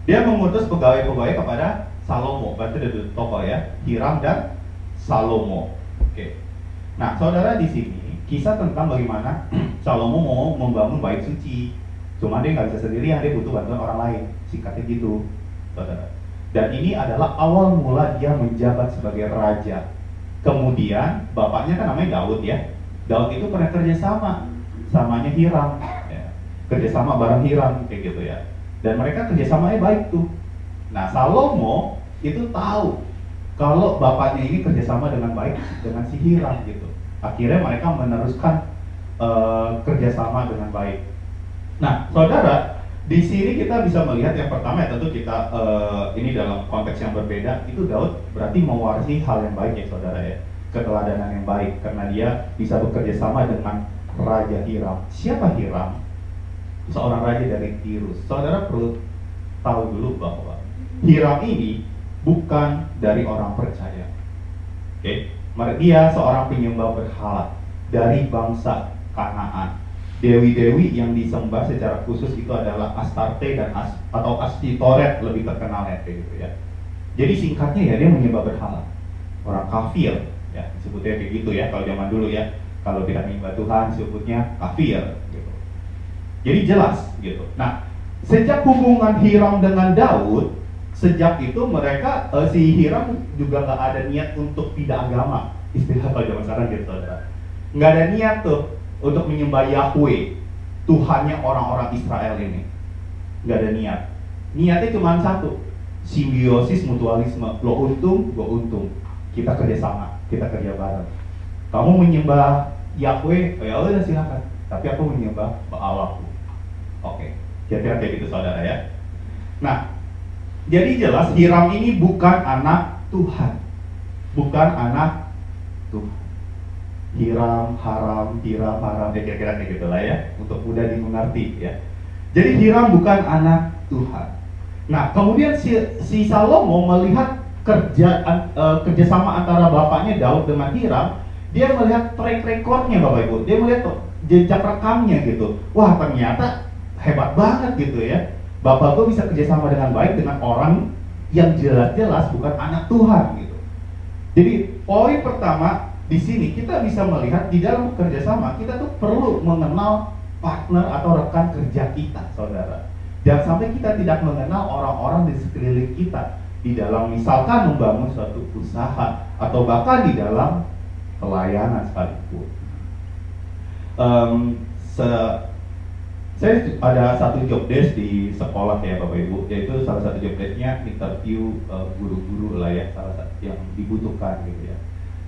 Dia mengutus pegawai-pegawai kepada Salomo. Berarti ada dua tokoh ya, Hiram dan Salomo. Oke. Nah, saudara di sini kisah tentang bagaimana Salomo mau membangun bait suci. Cuma dia nggak bisa sendirian, dia butuh bantuan orang lain. Singkatnya gitu, saudara. Dan ini adalah awal mula dia menjabat sebagai raja. Kemudian bapaknya kan namanya Daud ya. Daud itu pernah kerjasama samanya Hiram ya. Kerjasama bareng Hiram kayak gitu ya. Dan mereka kerjasamanya baik tuh. Nah, Salomo itu tahu kalau bapaknya ini kerjasama dengan baik dengan si Hiram gitu. Akhirnya mereka meneruskan kerjasama dengan baik. Nah, saudara, di sini kita bisa melihat yang pertama ya tentu kita ini dalam konteks yang berbeda, itu Daud berarti mewarisi hal yang baik ya saudara ya, keteladanan yang baik karena dia bisa bekerja sama dengan Raja Hiram. Siapa Hiram? Seorang raja dari Tirus. Saudara perlu tahu dulu bahwa Hiram ini bukan dari orang percaya. Oke, dia seorang penyembah berhala dari bangsa Kanaan. Dewi-dewi yang disembah secara khusus itu adalah Astarte dan atau Astitoret lebih terkenal ya kayak gitu ya. Jadi singkatnya ya dia menyembah berhala. Orang kafir ya disebutnya kayak gitu ya kalau zaman dulu ya. Kalau tidak menyembah Tuhan disebutnya kafir gitu. Jadi jelas gitu. Nah, sejak hubungan Hiram dengan Daud, sejak itu mereka si Hiram juga nggak ada niat untuk pindah agama. Istilah kalau zaman sekarang gitu saudara. Nggak ada niat tuh untuk menyembah Yahweh, Tuhannya orang-orang Israel ini. Nggak ada niat. Niatnya cuma satu, simbiosis mutualisme. Lo untung, gue untung. Kita kerjasama, kita kerja bareng. Kamu menyembah Yahweh, ya udah silakan. Tapi aku menyembah Baalku. Oke, kira-kira kayak gitu saudara ya. Nah, jadi jelas Hiram ini bukan anak Tuhan, bukan anak Tuhan. Hiram, haram, kira-kira kayak gitulah ya, untuk mudah dimengerti ya. Jadi Hiram bukan anak Tuhan. Nah, kemudian si Salomo melihat kerjasama antara bapaknya Daud dengan Hiram, dia melihat track recordnya Bapak Ibu, dia melihat jejak rekamnya gitu. Wah, ternyata hebat banget gitu ya. Bapak gue bisa kerjasama dengan baik dengan orang yang jelas-jelas bukan anak Tuhan gitu. Jadi poin pertama di sini kita bisa melihat di dalam kerjasama kita tuh perlu mengenal partner atau rekan kerja kita, saudara. Jangan sampai kita tidak mengenal orang-orang di sekeliling kita di dalam misalkan membangun suatu usaha atau bahkan di dalam pelayanan sekalipun. Saya ada satu job desk di sekolah ya Bapak Ibu, yaitu salah satu job desknya interview guru-guru lah ya, salah satu yang dibutuhkan gitu ya.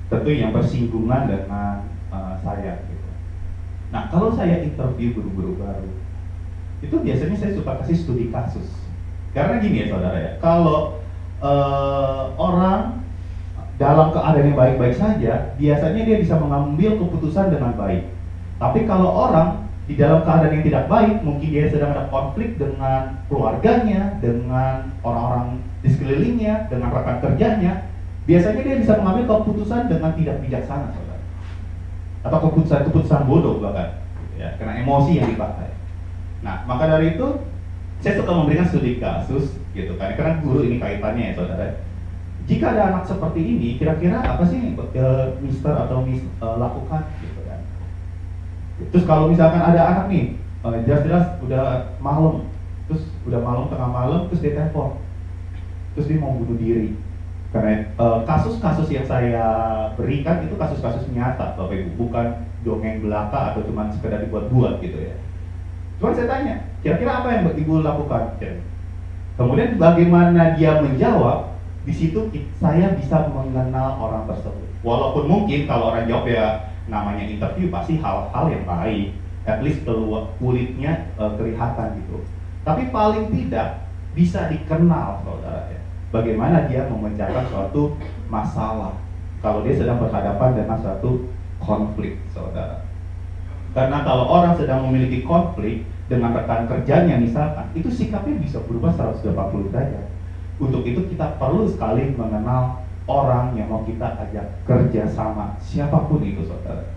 Tentu yang bersinggungan dengan saya gitu. Nah, kalau saya interview guru-guru baru, itu biasanya saya suka kasih studi kasus. Karena gini ya saudara ya, kalau orang dalam keadaan yang baik-baik saja, biasanya dia bisa mengambil keputusan dengan baik. Tapi kalau orang di dalam keadaan yang tidak baik, mungkin dia sedang ada konflik dengan keluarganya, dengan orang-orang di sekelilingnya, dengan rekan kerjanya, biasanya dia bisa mengambil keputusan dengan tidak bijaksana, saudara. Atau keputusan bodoh bahkan, ya, karena emosi yang dipakai. Nah, maka dari itu saya suka memberikan studi kasus, gitu kan? Karena guru ini kaitannya ya, saudara. Jika ada anak seperti ini, kira-kira apa sih Mister atau Miss lakukan, gitu kan? Terus kalau misalkan ada anak nih, jelas-jelas udah malam, tengah malam, terus dia telepon, terus dia mau bunuh diri. Karena kasus-kasus yang saya berikan itu kasus-kasus nyata, Bapak Ibu, bukan dongeng belaka atau cuma sekedar dibuat-buat gitu ya. Cuma saya tanya, kira-kira apa yang Ibu lakukan? Kemudian bagaimana dia menjawab, di situ saya bisa mengenal orang tersebut. Walaupun mungkin kalau orang jawab ya namanya interview pasti hal-hal yang baik, at least kulitnya kelihatan gitu. Tapi paling tidak bisa dikenal, saudara ya. Bagaimana dia memecahkan suatu masalah kalau dia sedang berhadapan dengan suatu konflik, saudara. Karena kalau orang sedang memiliki konflik dengan rekan kerjanya misalkan, itu sikapnya bisa berubah 180 derajat. Untuk itu kita perlu sekali mengenal orang yang mau kita ajak kerja sama, siapapun itu, saudara.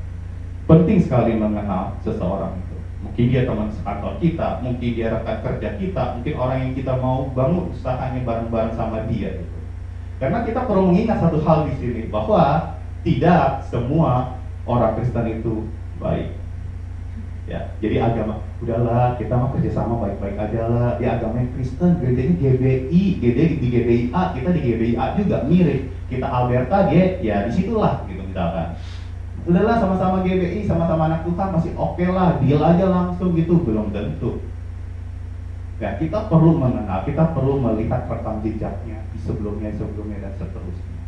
Penting sekali mengenal seseorang itu. Mungkin dia teman sekantor kita, mungkin dia rekan kerja kita, mungkin orang yang kita mau bangun usahanya bareng-bareng sama dia gitu. Karena kita perlu mengingat satu hal di sini, bahwa tidak semua orang Kristen itu baik. Ya, jadi agama, udahlah kita mah kerjasama baik-baik aja lah. Ya agamanya Kristen, gerejanya GBI, di GBI A, kita di GBI A juga mirip. Kita Alberta, dia ya disitulah gitu misalkan. Udahlah sama-sama GBI, sama-sama anak Tuhan masih oke lah, deal aja langsung gitu, belum tentu. Ya kita perlu mengenal, kita perlu melihat rekam jejaknya di sebelumnya dan seterusnya,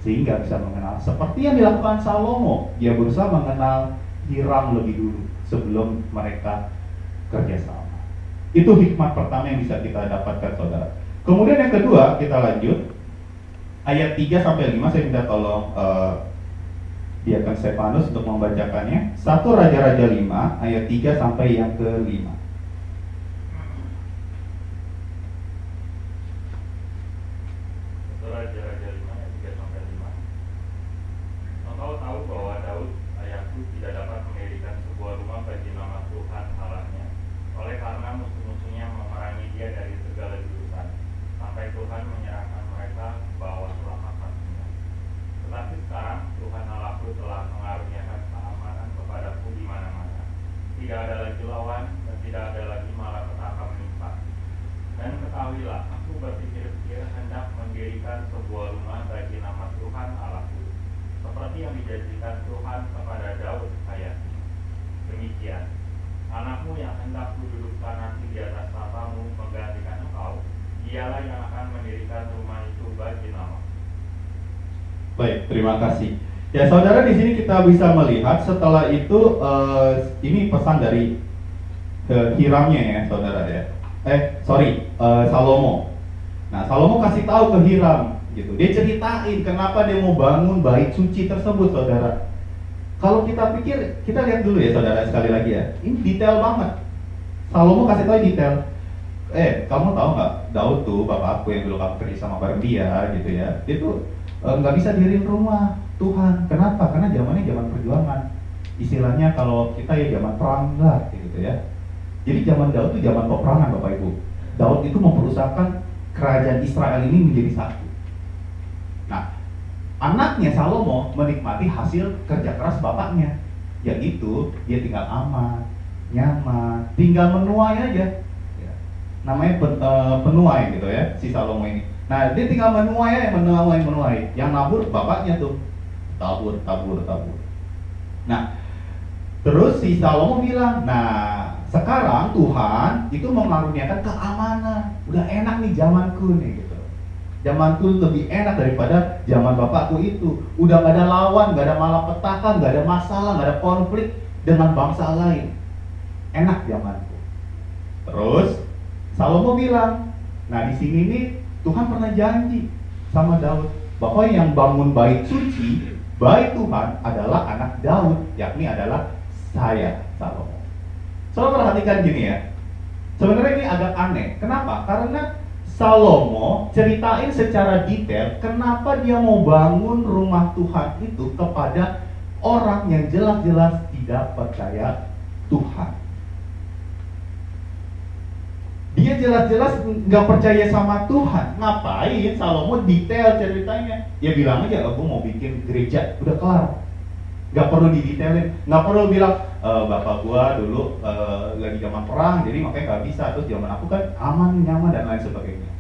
sehingga bisa mengenal. Seperti yang dilakukan Salomo, dia berusaha mengenal Hiram lebih dulu sebelum mereka kerjasama. Itu hikmat pertama yang bisa kita dapatkan, saudara. Kemudian yang kedua, kita lanjut ayat 3-5. Saya minta tolong biarkan Stefanus untuk membacakannya. 1 Raja-Raja 5 ayat 3 sampai yang ke-5. Raja-Raja 5 ayat 3 sampai 5. Engkau tahu bahwa Daud ayahku tidak dapat mendirikan sebuah rumah bagi nama Tuhan Allahnya, oleh karena musuh-musuhnya memerangi dia dari segala jurusan, sampai Tuhan menyerahkan mereka ke bawah telapak kakinya. Tetapi sekarang Tuhan Allahku telah mengaruniakan keamanan kepadaku di mana-mana. Tidak ada lagi lawan dan tidak ada lagi malapetaka menimpa. Dan ketahuilah, aku berpikir-pikir hendak mendirikan sebuah rumah bagi nama Tuhan Allahku, seperti yang dijanjikan Tuhan kepada Daud ayahku. Demikian, anakmu yang hendak kududukkan nanti di atas takhtamu menggantikan engkau, dialah yang akan mendirikan rumah itu bagi nama. Baik, terima kasih. Ya saudara, di sini kita bisa melihat setelah itu ini pesan dari Hiramnya ya saudara ya. Salomo. Nah, Salomo kasih tahu ke Hiram gitu. Dia ceritain kenapa dia mau bangun bait suci tersebut, saudara. Kalau kita pikir, kita lihat dulu ya saudara sekali lagi ya. Ini detail banget. Salomo kasih tahu detail. Kamu tahu nggak, Daud tuh bapak aku yang dulu kamu kerja sama bareng dia gitu ya. Dia tuh nggak bisa diriin rumah Tuhan. Kenapa? Karena zamannya zaman perjuangan. Istilahnya kalau kita ya zaman perang lah gitu ya. Jadi zaman Daud itu zaman peperangan, Bapak Ibu. Daud itu memperusahakan kerajaan Israel ini menjadi satu. Nah, anaknya Salomo menikmati hasil kerja keras bapaknya, yaitu dia tinggal aman, nyaman, tinggal menuai aja. Ya. Namanya penuai gitu ya, si Salomo ini. Nah, dia tinggal menuai. Yang nabur bapaknya tuh, tabur. Nah, terus si Salomo bilang, nah sekarang Tuhan itu mengaruniakan keamanan. Udah enak nih zamanku nih gitu. Zamanku lebih enak daripada zaman bapakku itu. Udah gak ada lawan, gak ada malapetaka, gak ada masalah, gak ada konflik dengan bangsa lain. Enak zamanku. Terus Salomo bilang, nah di sini nih Tuhan pernah janji sama Daud bahwa yang bangun bait suci, bait Tuhan adalah anak Daud, yakni adalah saya, Salomo. Saudara perhatikan gini ya. Sebenarnya ini agak aneh. Kenapa? Karena Salomo ceritain secara detail kenapa dia mau bangun rumah Tuhan itu kepada orang yang jelas-jelas tidak percaya Tuhan. Dia jelas-jelas nggak percaya sama Tuhan. Ngapain Salomo detail ceritanya? Dia bilang aja, gue mau bikin gereja, udah kelar. Nggak perlu didetailin, nggak perlu bilang bapak gua dulu lagi zaman perang, jadi makanya nggak bisa. Terus zaman aku kan aman, nyaman dan lain sebagainya.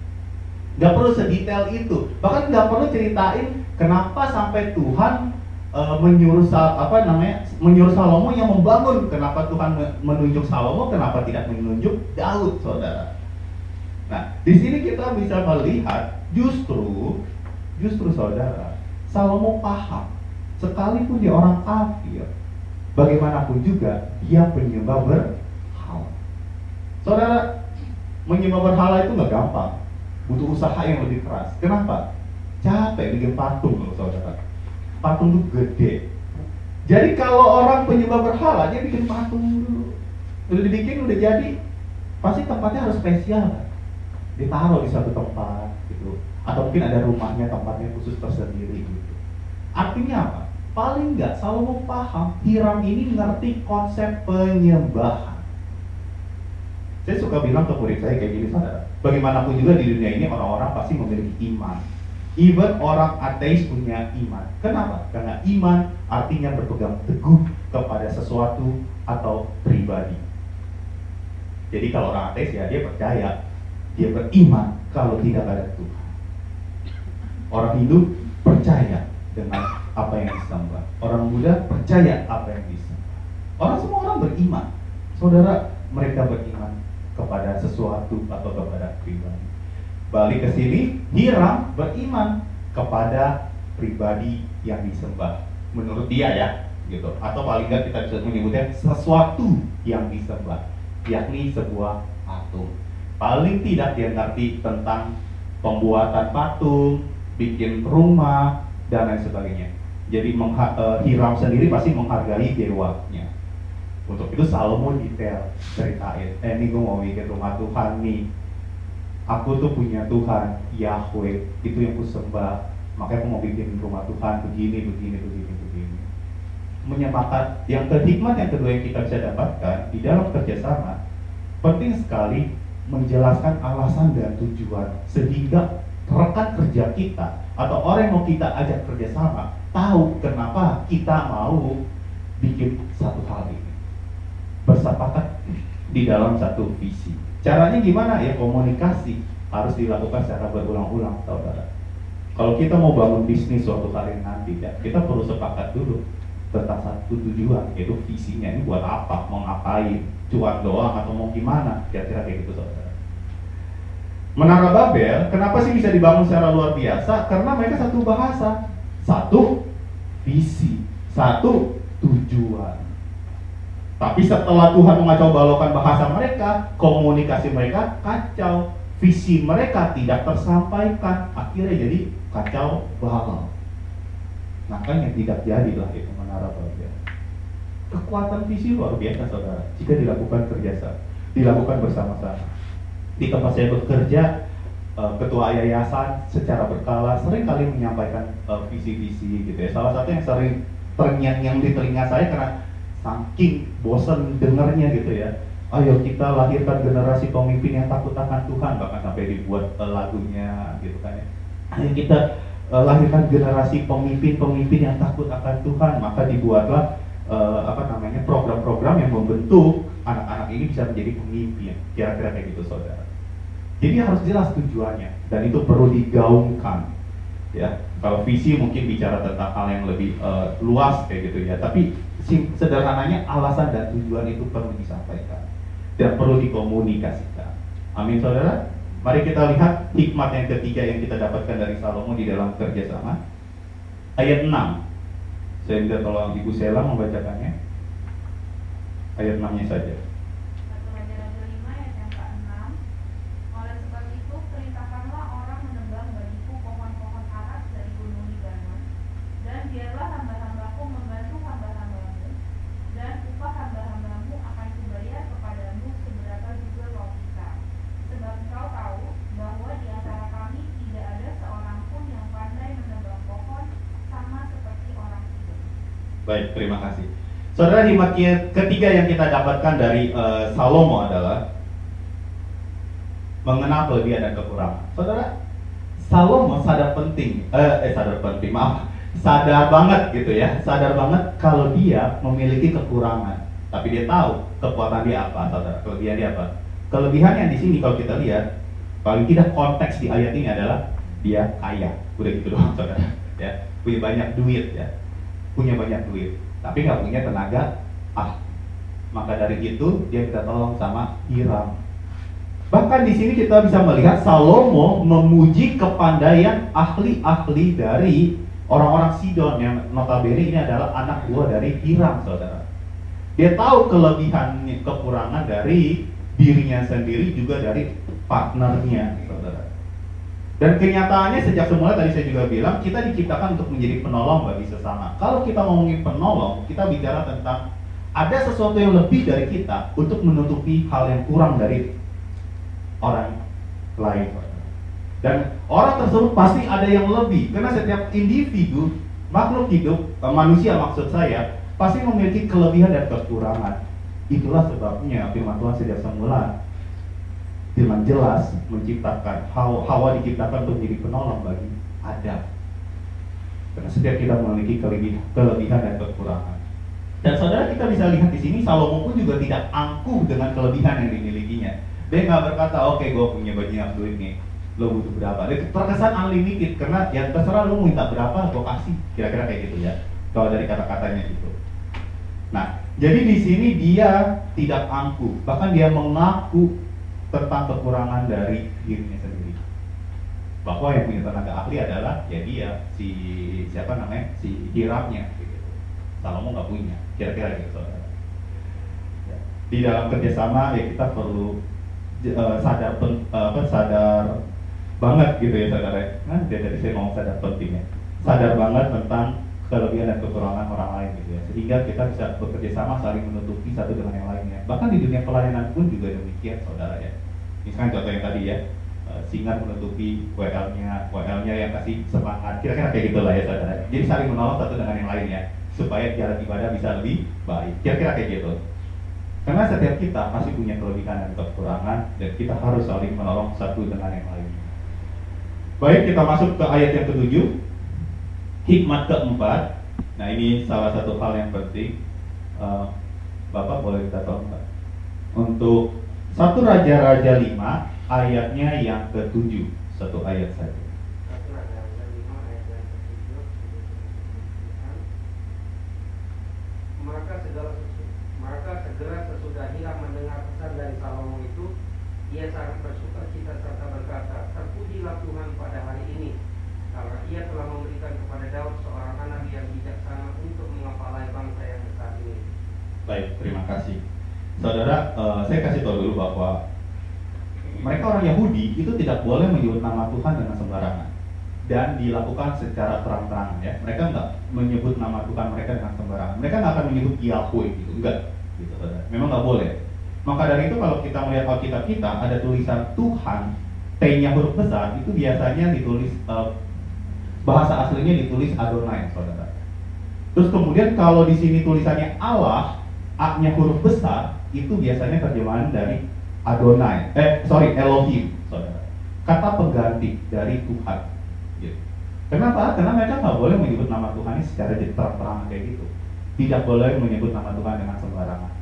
Nggak perlu sedetail itu. Bahkan nggak perlu ceritain kenapa sampai Tuhan menyuruh Salomo yang membangun. Kenapa Tuhan menunjuk Salomo? Kenapa tidak menunjuk Daud, saudara? Nah, di sini kita bisa melihat justru saudara, Salomo paham. Sekalipun dia orang kafir, bagaimanapun juga dia penyembah berhala. Saudara, menyembah berhala itu nggak gampang, butuh usaha yang lebih keras. Kenapa? Capek bikin patung loh, saudara. Patung itu gede. Jadi kalau orang penyembah berhala, dia bikin patung dulu. Udah dibikin, udah jadi, pasti tempatnya harus spesial kan? Ditaruh di suatu tempat gitu. Atau mungkin ada rumahnya, tempatnya khusus tersendiri gitu. Artinya apa? Paling nggak Salomo paham, Hiram ini ngerti konsep penyembahan. Saya suka bilang ke murid saya kayak gini, saudara. Bagaimanapun juga di dunia ini orang-orang pasti memiliki iman. Even orang ateis punya iman. Kenapa? Karena iman artinya berpegang teguh kepada sesuatu atau pribadi. Jadi kalau orang ateis ya dia percaya, dia beriman kalau tidak ada Tuhan. Orang Hindu percaya dengan apa yang disembah. Orang Buddha percaya apa yang disembah. Semua orang beriman. Saudara, mereka beriman kepada sesuatu atau kepada pribadi. Balik ke sini, Hiram beriman kepada pribadi yang disembah. Menurut dia ya, gitu. Atau paling nggak kita bisa menyebutnya sesuatu yang disembah, yakni sebuah patung. Paling tidak dia ngerti tentang pembuatan patung, bikin rumah, dan lain sebagainya. Jadi Hiram sendiri pasti menghargai dewanya. Untuk itu Salomo detail ceritain, ini gue mau bikin rumah Tuhan nih. Aku tuh punya Tuhan, Yahweh, itu yang ku sembah. Makanya aku mau bikin rumah Tuhan begini. Menyamakan yang hikmat yang kedua yang kita bisa dapatkan di dalam kerjasama, penting sekali menjelaskan alasan dan tujuan sehingga rekan kerja kita atau orang yang mau kita ajak kerjasama tahu kenapa kita mau bikin satu hal ini, bersepakat di dalam satu visi. Caranya gimana? Ya komunikasi harus dilakukan secara berulang-ulang, saudara. Kalau kita mau bangun bisnis suatu hari nanti, ya, kita perlu sepakat dulu tentang satu tujuan, yaitu visinya. Ini buat apa? Mau ngapain? Cuan doang atau mau gimana? Kira-kira kayak gitu, saudara. Menara Babel, kenapa sih bisa dibangun secara luar biasa? Karena mereka satu bahasa, satu visi, satu tujuan. Tapi setelah Tuhan mengacau balaukan bahasa mereka, komunikasi mereka kacau, visi mereka tidak tersampaikan, akhirnya jadi kacau balau. Makanya tidak jadilah itu Menara Babel. Kekuatan visi luar biasa, saudara, jika dilakukan kerjasama, dilakukan bersama-sama. Di tempat saya bekerja, ketua yayasan secara berkala sering kali menyampaikan visi-visi gitu ya. Salah satu yang sering terngiang-ngiang di telinga saya karena saking bosan dengarnya gitu ya. Ayo kita lahirkan generasi pemimpin yang takut akan Tuhan, bahkan sampai dibuat lagunya gitu kan ya. Ayo kita lahirkan generasi pemimpin yang takut akan Tuhan, maka dibuatlah program-program yang membentuk anak-anak ini bisa menjadi pemimpin. Kira-kira kayak gitu, saudara. Jadi harus jelas tujuannya dan itu perlu digaungkan. Ya, kalau visi mungkin bicara tentang hal yang lebih luas kayak gitu ya. Tapi sederhananya alasan dan tujuan itu perlu disampaikan dan perlu dikomunikasikan. Amin, saudara. Mari kita lihat hikmat yang ketiga yang kita dapatkan dari Salomo di dalam kerjasama. Ayat 6. Saya minta tolong Ibu Sela membacakannya. Ayat 6-nya saja. Raja-Raja 5 ayat yang ke-6. Oleh sebab itu perintahkanlah orang Baik, terima kasih. Saudara, hikmat ketiga yang kita dapatkan dari Salomo adalah mengenal kelebihan dan kekurangan. Saudara, Salomo sadar banget gitu ya, sadar banget kalau dia memiliki kekurangan, tapi dia tahu kekuatan dia apa, saudara, kelebihan dia apa. Kelebihan yang di sini kalau kita lihat, paling tidak konteks di ayat ini adalah dia kaya, udah gitu doang, saudara, ya, punya banyak duit ya, punya banyak duit, tapi nggak punya tenaga maka dari itu dia minta tolong sama Hiram. Bahkan di sini kita bisa melihat Salomo memuji kepandaian ahli-ahli dari orang-orang Sidon yang notabene ini adalah anak buah dari Hiram, saudara. Dia tahu kelebihan, kekurangan dari dirinya sendiri juga dari partnernya, saudara. Dan kenyataannya sejak semula tadi saya juga bilang kita diciptakan untuk menjadi penolong bagi sesama. Kalau kita ngomongin penolong, kita bicara tentang ada sesuatu yang lebih dari kita untuk menutupi hal yang kurang dari orang lain. Dan orang tersebut pasti ada yang lebih, karena setiap individu, makhluk hidup, manusia maksud saya, pasti memiliki kelebihan dan kekurangan. Itulah sebabnya firman Tuhan sejak semula dengan jelas menciptakan Hawa diciptakan untuk menjadi penolong bagi Adam. Karena setiap kita memiliki kelebihan dan kekurangan. Dan saudara, kita bisa lihat di sini Salomo pun juga tidak angkuh dengan kelebihan yang dimilikinya. Dia nggak berkata, oke, gue punya banyak duit nih, lo butuh berapa? Dia terkesan unlimited, karena ya terserah lo mau minta berapa, gue kasih. Kira-kira kayak gitu ya, kalau dari kata-katanya gitu. Nah, jadi di sini dia tidak angkuh, bahkan dia mengaku tentang kekurangan dari dirinya sendiri. Bahwa yang punya tenaga ahli adalah ya dia, si Hiramnya. Gitu. Salomo nggak punya, kira-kira gitu. Ya. Di dalam kerjasama ya kita perlu sadar banget gitu ya, saudara. Nah, dari saya ngomong sadar pentingnya, sadar banget tentang kelebihan dan kekurangan orang lain gitu ya, sehingga kita bisa bekerja sama saling menutupi satu dengan yang lainnya. Bahkan di dunia pelayanan pun juga demikian, saudara ya. Misalkan contoh yang tadi ya, Singar menutupi WL-nya yang kasih semangat, kira-kira kayak gitulah ya, saudara. Jadi saling menolong satu dengan yang lainnya supaya jalan ibadah bisa lebih baik, kira-kira kayak gitu. Karena setiap kita pasti punya kelebihan dan kekurangan, dan kita harus saling menolong satu dengan yang lainnya. Baik, kita masuk ke ayat yang ke-7, hikmat keempat. Nah, ini salah satu hal yang penting. Bapak boleh kita tolong Pak untuk 1 Raja-Raja 5 ayatnya yang ke-7, satu ayat saja. 1 Raja-Raja 5 ayat yang ke-7. Maka segera sesudah Hiram mendengar pesan dari Salomo itu, ia sangat bersuka cita serta berkata, terpujilah Tuhan pada hari ini, karena ia telah memberikan kepada Daud seorang anak yang bijaksana untuk mengepalai bangsa yang besar ini. Baik, terima kasih. Saudara, saya kasih tahu dulu bahwa mereka orang Yahudi itu tidak boleh menyebut nama Tuhan dengan sembarangan dan dilakukan secara terang-terangan ya. Mereka nggak menyebut nama Tuhan mereka dengan sembarangan. Mereka nggak akan menyebut Yahweh gitu, enggak. Gitu, saudara. Memang nggak boleh. Maka dari itu kalau kita melihat Alkitab kita ada tulisan Tuhan, T-nya huruf besar itu biasanya ditulis bahasa aslinya ditulis Adonai, saudara. Terus kemudian kalau di sini tulisannya Allah, A-nya huruf besar itu biasanya terjemahan dari Adonai, Elohim, saudara. Kata pengganti dari Tuhan. Gitu. Kenapa? Karena mereka nggak boleh menyebut nama Tuhan ini secara terang-terangan kayak gitu. Tidak boleh menyebut nama Tuhan dengan sembarangan.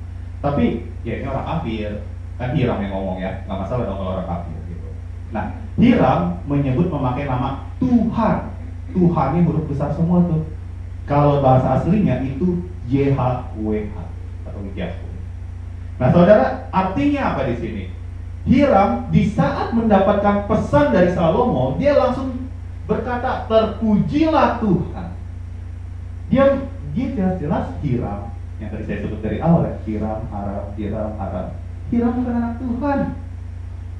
Tapi ya ini orang kafir, kan Hiram yang ngomong ya, nggak masalah dong kalau orang kafir gitu. Nah, Hiram menyebut memakai nama Tuhan. Tuhannya huruf besar semua tuh. Kalau bahasa aslinya itu YHWH atau Yahweh. Nah, saudara, artinya apa di sini? Hiram di saat mendapatkan pesan dari Salomo, dia langsung berkata, terpujilah Tuhan. Dia jelas-jelas Hiram yang tadi saya sebut dari awal ya, Hiram Haram. Hiram bukan anak Tuhan,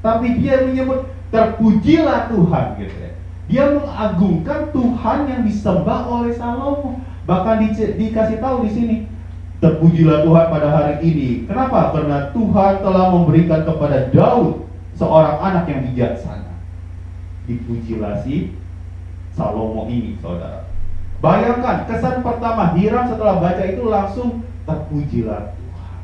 tapi dia menyebut terpujilah Tuhan gitu ya. Dia mengagungkan Tuhan yang disembah oleh Salomo. Bahkan dikasih tahu di sini, terpujilah Tuhan pada hari ini. Kenapa? Karena Tuhan telah memberikan kepada Daud seorang anak yang bijaksana. Dipujilah si Salomo ini, saudara. Bayangkan, kesan pertama Hiram setelah baca itu langsung terpujilah Tuhan.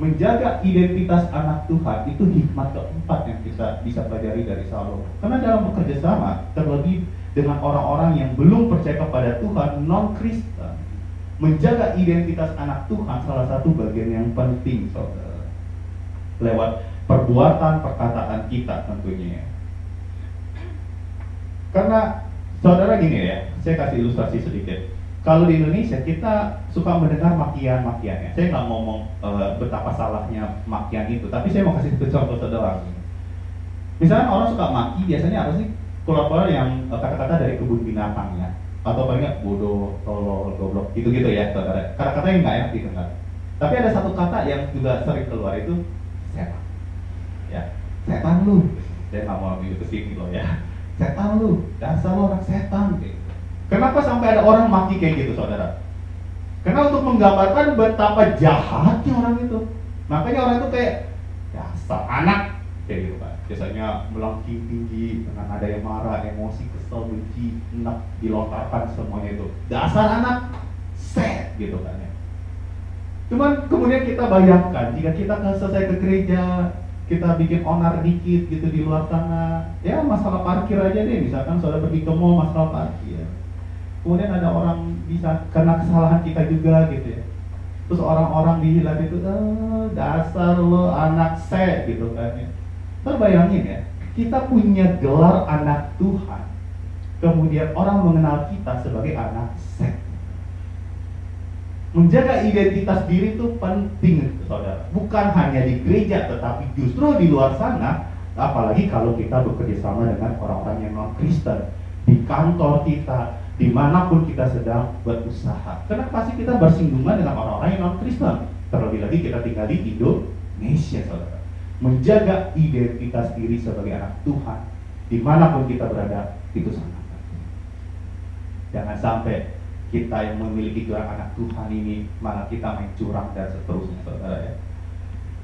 Menjaga identitas anak Tuhan itu hikmat keempat yang kita bisa pelajari dari Salomo. Karena dalam bekerja sama, terlebih dengan orang-orang yang belum percaya kepada Tuhan, non-Kristen, menjaga identitas anak Tuhan salah satu bagian yang penting, saudara. Lewat perbuatan, perkataan kita tentunya. Karena saudara gini ya, saya kasih ilustrasi sedikit. Kalau di Indonesia kita suka mendengar makian-makiannya. Saya nggak ngomong betapa salahnya makian itu, tapi saya mau kasih contoh saudara. Misalnya orang suka maki, biasanya apa sih? Keluar-keluar yang kata-kata dari kebun binatang ya, atau palingnya bodoh, tolol, goblok, gitu-gitu ya saudara. Kata-kata yang nggak enak didengar. Tapi ada satu kata yang juga sering keluar itu setan. Ya, setan lu. Saya nggak mau ke sini loh ya. Setan lu, dasar lu orang setan. Gitu. Kenapa sampai ada orang maki kayak gitu, saudara? Karena untuk menggambarkan betapa jahatnya orang itu. Makanya orang itu kayak dasar anak, kayak gitu kan. Biasanya melengking tinggi dengan ada yang marah, emosi, kesel, benci, enak, dilontarkan semuanya itu. Dasar anak, set, gitu kan ya. Cuman kemudian kita bayangkan jika kita selesai ke gereja, kita bikin onar dikit gitu di luar sana, ya masalah parkir aja deh, misalkan saudara pergi ke mall masalah parkir. Kemudian ada orang bisa karena kesalahan kita juga gitu ya. Terus orang-orang dihilangkan itu, dasar lo anak se gitu kan ya. Terbayangin ya, kita punya gelar anak Tuhan, kemudian orang mengenal kita sebagai anak se. Menjaga identitas diri itu penting, saudara. Bukan hanya di gereja, tetapi justru di luar sana. Apalagi kalau kita bekerja sama dengan orang-orang yang non-Kristen, di kantor kita, dimanapun kita sedang berusaha. Karena pasti kita bersinggungan dengan orang-orang yang non-Kristen. Terlebih lagi kita tinggal di Indonesia, saudara. Menjaga identitas diri sebagai anak Tuhan, dimanapun kita berada, itu sangat penting. Jangan sampai kita yang memiliki gelar anak Tuhan ini malah kita main curang dan seterusnya, saudara ya.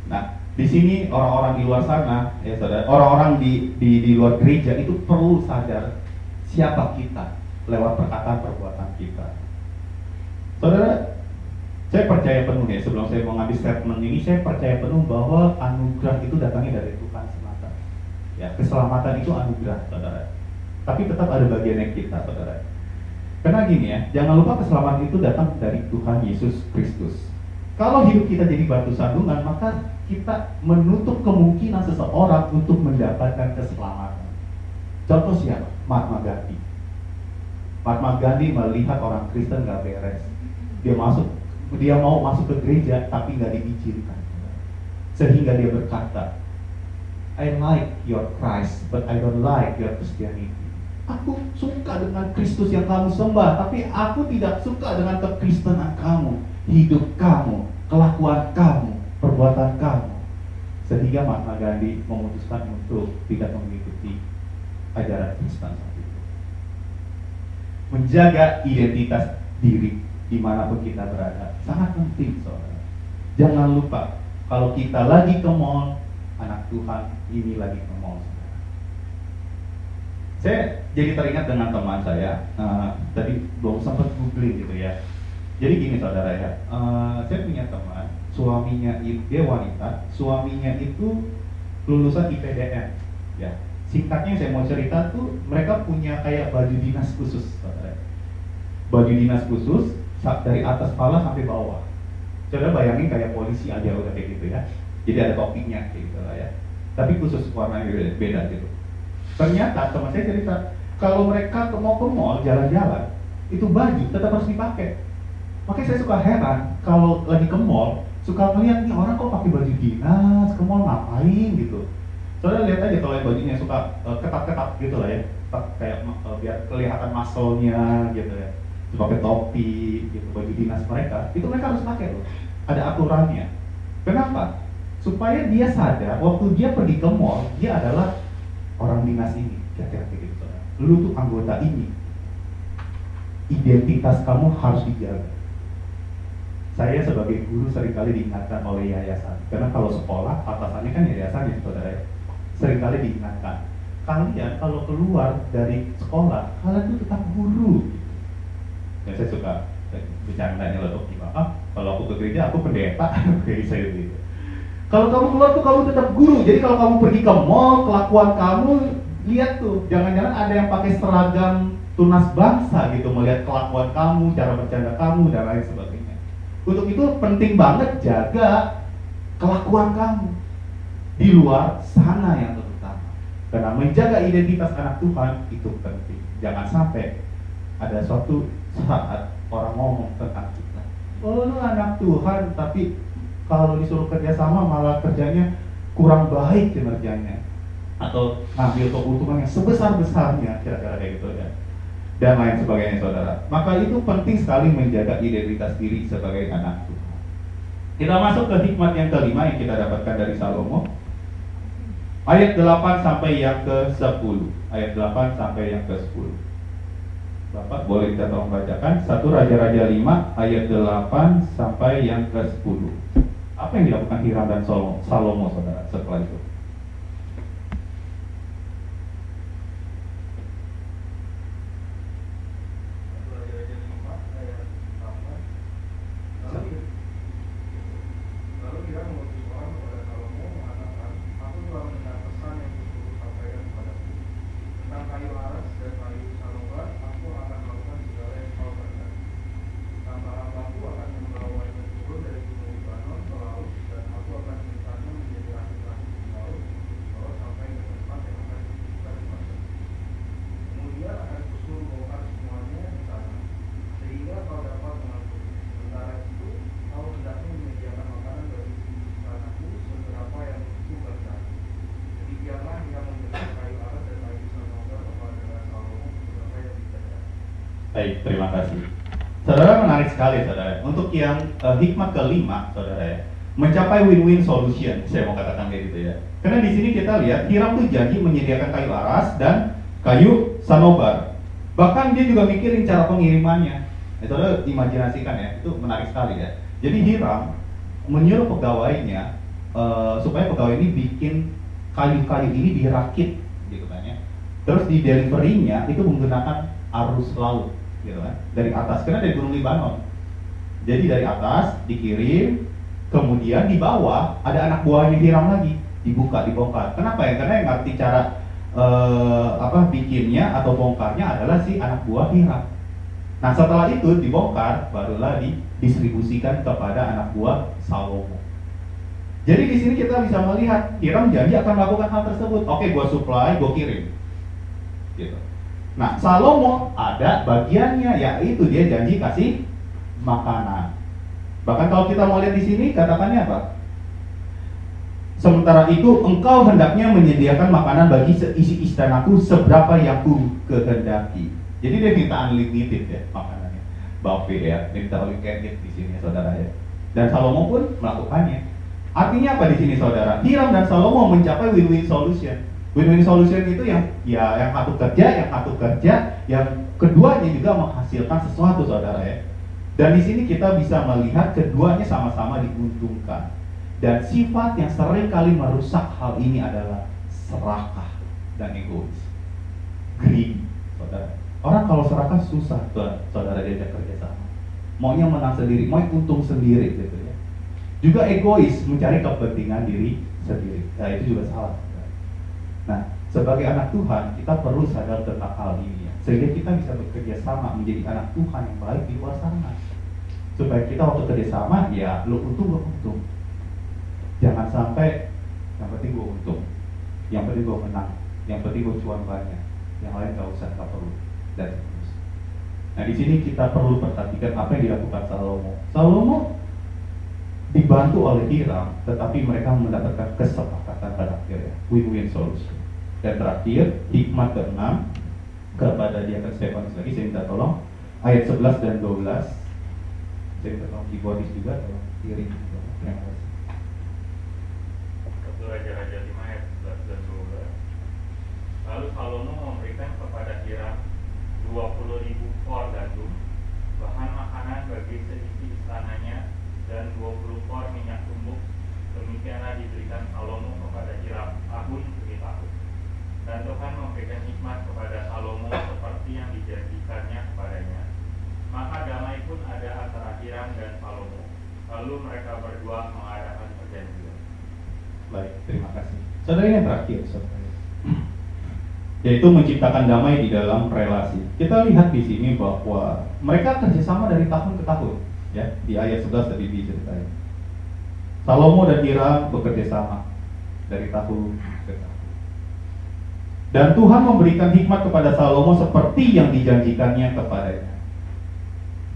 Nah, di sini orang-orang di luar sana, ya saudara, orang-orang di luar gereja itu perlu sadar siapa kita lewat perkataan perbuatan kita. Saudara, saya percaya penuh ya, sebelum saya mengambil statement ini, saya percaya penuh bahwa anugerah itu datangnya dari Tuhan semata. Ya, keselamatan itu anugerah, saudara. Tapi tetap ada bagiannya kita, saudara. Karena gini ya, jangan lupa keselamatan itu datang dari Tuhan Yesus Kristus. Kalau hidup kita jadi batu sandungan, maka kita menutup kemungkinan seseorang untuk mendapatkan keselamatan. Contoh siapa? Mahatma Gandhi. Mahatma Gandhi melihat orang Kristen gak beres. Dia mau masuk ke gereja tapi gak diizinkan. Sehingga dia berkata, I like your Christ, but I don't like your Christianity. Aku suka dengan Kristus yang kamu sembah, tapi aku tidak suka dengan kekristenan kamu, hidup kamu, kelakuan kamu, perbuatan kamu. Sehingga Mahatma Gandhi memutuskan untuk tidak mengikuti ajaran Kristen saat itu. Menjaga identitas diri dimanapun kita berada sangat penting, saudara. Jangan lupa, kalau kita lagi ke mall, anak Tuhan ini lagi ke mall. Saya jadi teringat dengan teman saya, tadi belum sempat googling gitu ya. Jadi gini saudara ya, saya punya teman, suaminya dia wanita, suaminya itu lulusan IPDN, ya. Singkatnya saya mau cerita tuh, mereka punya kayak baju dinas khusus, saudara. Baju dinas khusus dari atas kepala sampai bawah. Saudara bayangin kayak polisi aja udah kayak gitu ya. Jadi ada topinya kayak gitu lah ya. Tapi khusus warnanya beda gitu. Ternyata teman saya cerita, kalau mereka mau ke mall jalan-jalan, itu baju tetap harus dipakai. Makanya saya suka heran kalau lagi ke mall, suka melihat nih orang kok pakai baju dinas ke mall ngapain gitu. Soalnya lihat aja kalau bajunya suka ketat-ketat gitu lah ya, kayak biar kelihatan muscle-nya gitu ya. Pakai topi gitu, baju dinas mereka, itu mereka harus pakai loh. Ada aturannya. Kenapa? Supaya dia sadar waktu dia pergi ke mall, dia adalah orang dinas ini, kira-kira gitu. Lu tuh anggota ini. Identitas kamu harus dijaga. Saya sebagai guru seringkali diingatkan oleh yayasan, karena kalau sekolah atasannya kan yayasan ya saudara ya. Seringkali diingatkan, kalian kalau keluar dari sekolah, kalian tuh tetap guru. Gitu. Dan saya suka bercandanya loh, kalau aku ke gereja aku pendeta, kayak saya gitu. Kalau kamu keluar tuh kamu tetap guru. Jadi kalau kamu pergi ke mall, kelakuan kamu lihat tuh, jangan-jangan ada yang pakai seragam tunas bangsa gitu, melihat kelakuan kamu, cara bercanda kamu dan lain sebagainya. Untuk itu penting banget jaga kelakuan kamu di luar sana yang terutama. Karena menjaga identitas anak Tuhan itu penting. Jangan sampai ada suatu saat orang ngomong tentang kita, oh lu anak Tuhan, tapi kalau disuruh kerjasama malah kerjanya kurang baik kinerjanya, atau ngambil keuntungan yang sebesar-besarnya, kira-kira kayak gitu ya, dan lain sebagainya saudara. Maka itu penting sekali menjaga identitas diri sebagai anak Tuhan. Kita masuk ke hikmat yang kelima yang kita dapatkan dari Salomo, ayat 8 sampai yang ke-10. Ayat 8 sampai yang ke-10. Bapak boleh kita tolong bacakan 1 Raja-Raja 5 ayat 8 sampai yang ke-10. Apa yang dilakukan Hiram dan Salomo saudara setelah itu? Lalu Hiram mengutus orang kepada Salomo mengatakan, aku telah mendengar pesan yang kusuruh sampaikan kepadamu tentang kayu aras dan kayu sanobar. Aku akan melakukan segala yang kau kehendaki. Hamba-hambaku akan membawanya turun dari gunung Libanon ke laut, dan aku akan menyimpannya menjadi racun-racun di laut, bawa sampai ke tempat yang akan ditentukan di masa. Kemudian akan kusuruh bongkar semuanya di sana, sehingga kau dapat mengampuni. Sementara itu, kau hendaknya menyediakan makanan bagi istanaku seberapa yang ku kehendaki. Demikianlah ia memberikan kayu aras dan kayu sanobar kepada Salomo seberapa yang dikehendaki. Baik, terima kasih. Saudara, menarik sekali saudara. Untuk yang hikmat kelima saudara ya, mencapai win-win solution, saya mau katakan kayak gitu ya. Karena di sini kita lihat Hiram tuh janji menyediakan kayu aras dan kayu sanobar. Bahkan dia juga mikirin cara pengirimannya. Saudara imajinasikan ya, itu menarik sekali ya. Jadi Hiram menyuruh pegawainya supaya pegawai ini bikin kayu-kayu ini dirakit gitu kan ya. Terus di delivery-nya itu menggunakan arus laut gitu kan, dari atas, karena dari gunung Libanon. Jadi dari atas dikirim, kemudian di bawah ada anak buahnya Hiram lagi, dibuka, dibongkar. Kenapa ya? Karena yang ngerti cara bikinnya atau bongkarnya adalah si anak buah Hiram. Nah setelah itu dibongkar, barulah didistribusikan kepada anak buah Salomo. Jadi di sini kita bisa melihat Hiram janji akan melakukan hal tersebut. Oke, gua supply, gua kirim. Gitu. Nah, Salomo ada bagiannya, yaitu dia janji kasih makanan. Bahkan kalau kita mau lihat di sini katakannya apa? Sementara itu engkau hendaknya menyediakan makanan bagi seisi istanaku seberapa yang ku kehendaki. Jadi dia minta unlimited ya makanannya. Buffet ya, dia minta all you can eat di sini saudara ya. Dan Salomo pun melakukannya. Artinya apa di sini saudara? Hiram dan Salomo mencapai win-win solution. Win-win solution itu yang satu kerja, yang keduanya juga menghasilkan sesuatu saudara ya. Dan di sini kita bisa melihat keduanya sama-sama diuntungkan. Dan sifat yang sering kali merusak hal ini adalah serakah dan egois, greedy, saudara. Orang kalau serakah susah tuh saudara diajak kerja sama. Maunya menang sendiri, mau untung sendiri gitu ya. Juga egois, mencari kepentingan diri sendiri. Nah itu juga salah. Nah, sebagai anak Tuhan, kita perlu sadar tentang hal ini ya, sehingga kita bisa bekerja sama menjadi anak Tuhan yang baik di luar sana. Supaya kita waktu kerja sama, ya lu untung, lu untung. Jangan sampai yang penting gue untung, yang penting gue menang, yang penting gue cuan banyak, yang lain gak usah, gak perlu, dan terus. Nah di sini kita perlu perhatikan apa yang dilakukan Salomo. Salomo dibantu oleh Hiram, tetapi mereka mendapatkan kesepakatan pada akhirnya, win-win solution. Dan terakhir, hikmat ke-6 kepada diakan Stefanus lagi, saya minta tolong ayat 11 dan 12. Saya minta tolong keyboardis juga, tolong kirim. Terima kasih. Raja-Raja 5 ayat 11 dan 12. Lalu Salomo memberikan kepada Hiram 20.000 kor gandum, bahan makanan bagi seisi istananya, dan 20 kor minyak tumbuk. Demikianlah diberikan Salomo kepada Hiram tahun demi tahun. Dan Tuhan memberikan hikmat kepada Salomo seperti yang dijanjikannya kepadanya. Maka mereka berdua mengadakan perjanjian. Baik, terima kasih. Saudara, ini yang terakhir, saudara, yaitu menciptakan damai di dalam relasi. Kita lihat di sini bahwa mereka kerjasama dari tahun ke tahun, ya. Di ayat 11 tadi diceritain. Salomo dan Hiram bekerja sama dari tahun ke tahun. Dan Tuhan memberikan hikmat kepada Salomo seperti yang dijanjikannya kepadanya.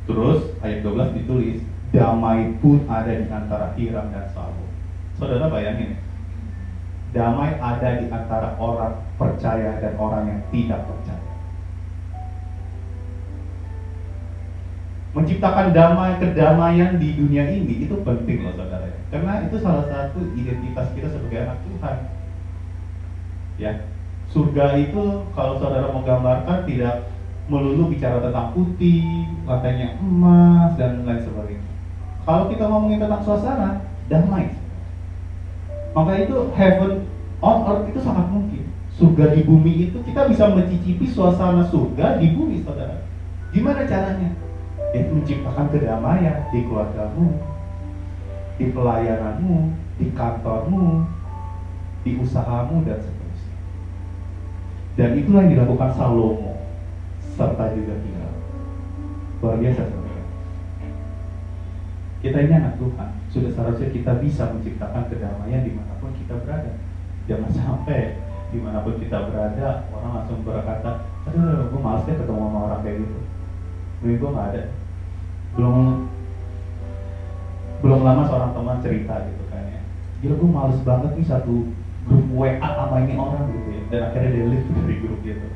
Terus ayat 12 ditulis, damai pun ada di antara Hiram dan Salomo. Saudara bayangin ya, damai ada di antara orang percaya dan orang yang tidak percaya. Menciptakan damai, kedamaian di dunia ini itu penting loh saudara. Karena itu salah satu identitas kita sebagai anak Tuhan. Ya, surga itu kalau saudara menggambarkan tidak melulu bicara tentang putih, lantainya emas dan lain sebagainya. Kalau kita ngomongin tentang suasana, damai. Maka itu heaven on earth itu sangat mungkin. Surga di bumi itu kita bisa mencicipi suasana surga di bumi, saudara. Gimana caranya? Itu menciptakan kedamaian di keluargamu, di pelayananmu, di kantormu, di usahamu dan seterusnya. Dan itulah yang dilakukan Salomo serta juga Hiram. Luar biasa, saudara. Kita ini anak Tuhan, sudah seharusnya kita bisa menciptakan kedamaian dimanapun kita berada. Jangan sampai dimanapun kita berada orang langsung berkata, aduh, gue males deh ketemu sama orang kayak gitu. Gue nggak ada. Belum lama seorang teman cerita gitu kan ya, gila gue males banget nih satu grup WA sama ini orang gitu ya. Dan akhirnya dia leave dari grup gitu.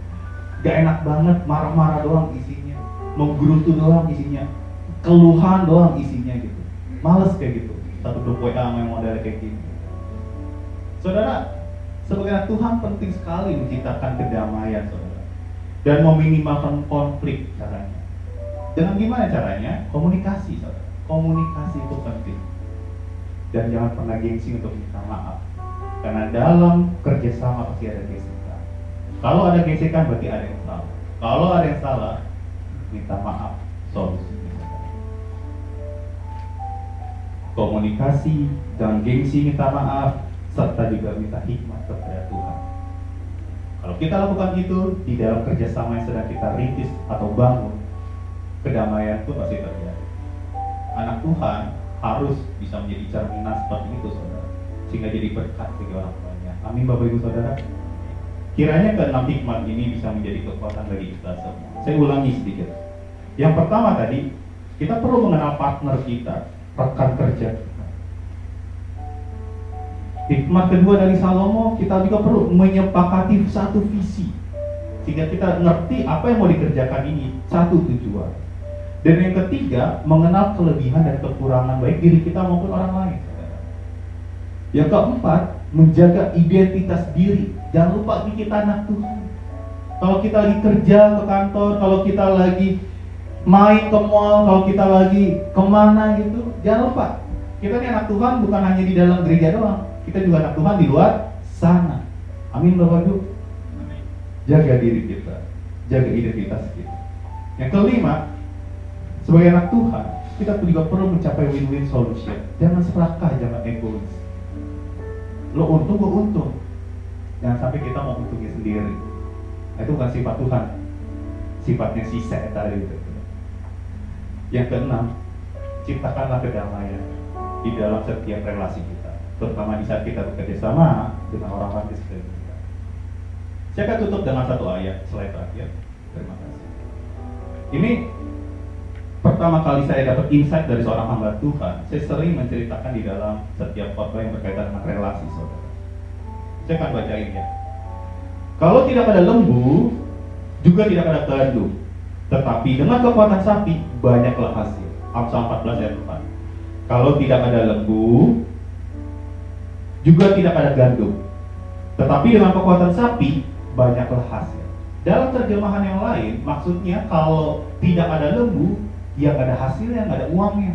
Gak enak banget, marah-marah doang isinya, menggerutu doang isinya, keluhan doang isinya gitu. Males kayak gitu, satu grup WA sama yang model kayak gini. Saudara, sebagai anak Tuhan penting sekali menciptakan kedamaian, saudara, dan meminimalkan konflik caranya. Dengan gimana caranya? Komunikasi, saudara. Komunikasi itu penting. Dan jangan pernah gengsi untuk minta maaf. Karena dalam kerjasama pasti ada gesekan. Kalau ada gesekan berarti ada yang salah. Kalau ada yang salah, minta maaf. Solusinya. Komunikasi, jangan gengsi minta maaf, serta juga minta hikmat kepada Tuhan. Kalau kita lakukan itu di dalam kerjasama yang sedang kita rintis atau bangun, kedamaian itu pasti terjadi. Anak Tuhan harus bisa menjadi cerminan seperti itu, saudara, sehingga jadi berkat bagi orang tuanya. Amin, Bapak Ibu Saudara. Kiranya keenam hikmat ini bisa menjadi kekuatan bagi kita semua. Saya ulangi sedikit. Yang pertama tadi, kita perlu mengenal partner kita, rekan kerja kita. Hikmat kedua dari Salomo, kita juga perlu menyepakati satu visi, sehingga kita ngerti apa yang mau dikerjakan ini, satu tujuan. Dan yang ketiga, mengenal kelebihan dan kekurangan baik diri kita maupun orang lain. Yang keempat, menjaga identitas diri. Jangan lupa kita anak Tuhan. Kalau kita lagi kerja ke kantor, kalau kita lagi main ke mall, kalau kita lagi kemana gitu, jangan lupa kita ini anak Tuhan bukan hanya di dalam gereja doang. Kita juga anak Tuhan di luar sana. Amin, Bapak Ibu. Jaga diri kita, jaga identitas kita. Yang kelima, sebagai anak Tuhan, kita juga perlu mencapai win-win solution. Jangan serakah, jangan egois. Lo untung, gue untung. Jangan sampai kita mau untungnya sendiri. Itu bukan sifat Tuhan. Sifatnya si setan itu. Yang keenam, ciptakanlah kedamaian di dalam setiap relasi kita, terutama di saat kita bekerja sama dengan orang lain di sekitar kita. Saya akan tutup dengan satu ayat, slide terakhir. Terima kasih. Ini pertama kali saya dapat insight dari seorang hamba Tuhan. Saya sering menceritakan di dalam setiap khotbah yang berkaitan dengan relasi, saudara. Saya akan bacain ya. Kalau tidak ada lembu, juga tidak ada gandum. Tetapi dengan kekuatan sapi, banyaklah hasil. Amsal 14 ayat 4. Kalau tidak ada lembu, juga tidak ada gandum. Tetapi dengan kekuatan sapi, banyaklah hasil. Dalam terjemahan yang lain, maksudnya kalau tidak ada lembu, ya nggak ada hasilnya, nggak ada uangnya,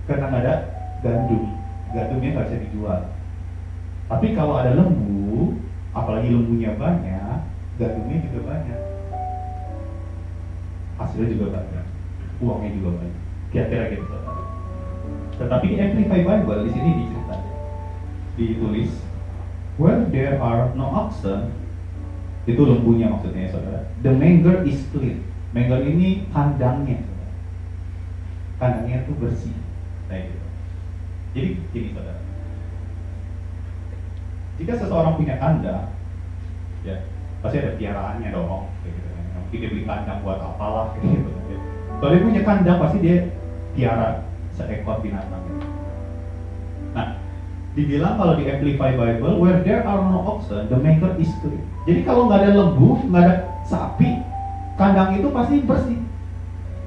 karena nggak ada gandum. Gandumnya nggak bisa dijual. Tapi kalau ada lembu, apalagi lembunya banyak, gandumnya juga banyak, hasilnya juga banyak, uangnya juga banyak. Kira-kira gitu, saudara. Tetapi di Amplified Bible di sini ditulis where there are no oxen, itu lembunya maksudnya ya saudara. The manger is clean. Manger ini kandangnya, saudara. Kandangnya itu bersih. Nah, gitu. Jadi gini saudara, jika seseorang punya kandang, ya pasti ada piaraannya dong, kayak gitu. Mungkin dia beli kandang buat apalah, kayak gitu. Kalau dia punya kandang pasti dia piara seekor binatang. Nah, dibilang kalau di Amplified Bible, where there are no oxen, the manger is clean. Jadi kalau nggak ada lembu, nggak ada sapi, kandang itu pasti bersih.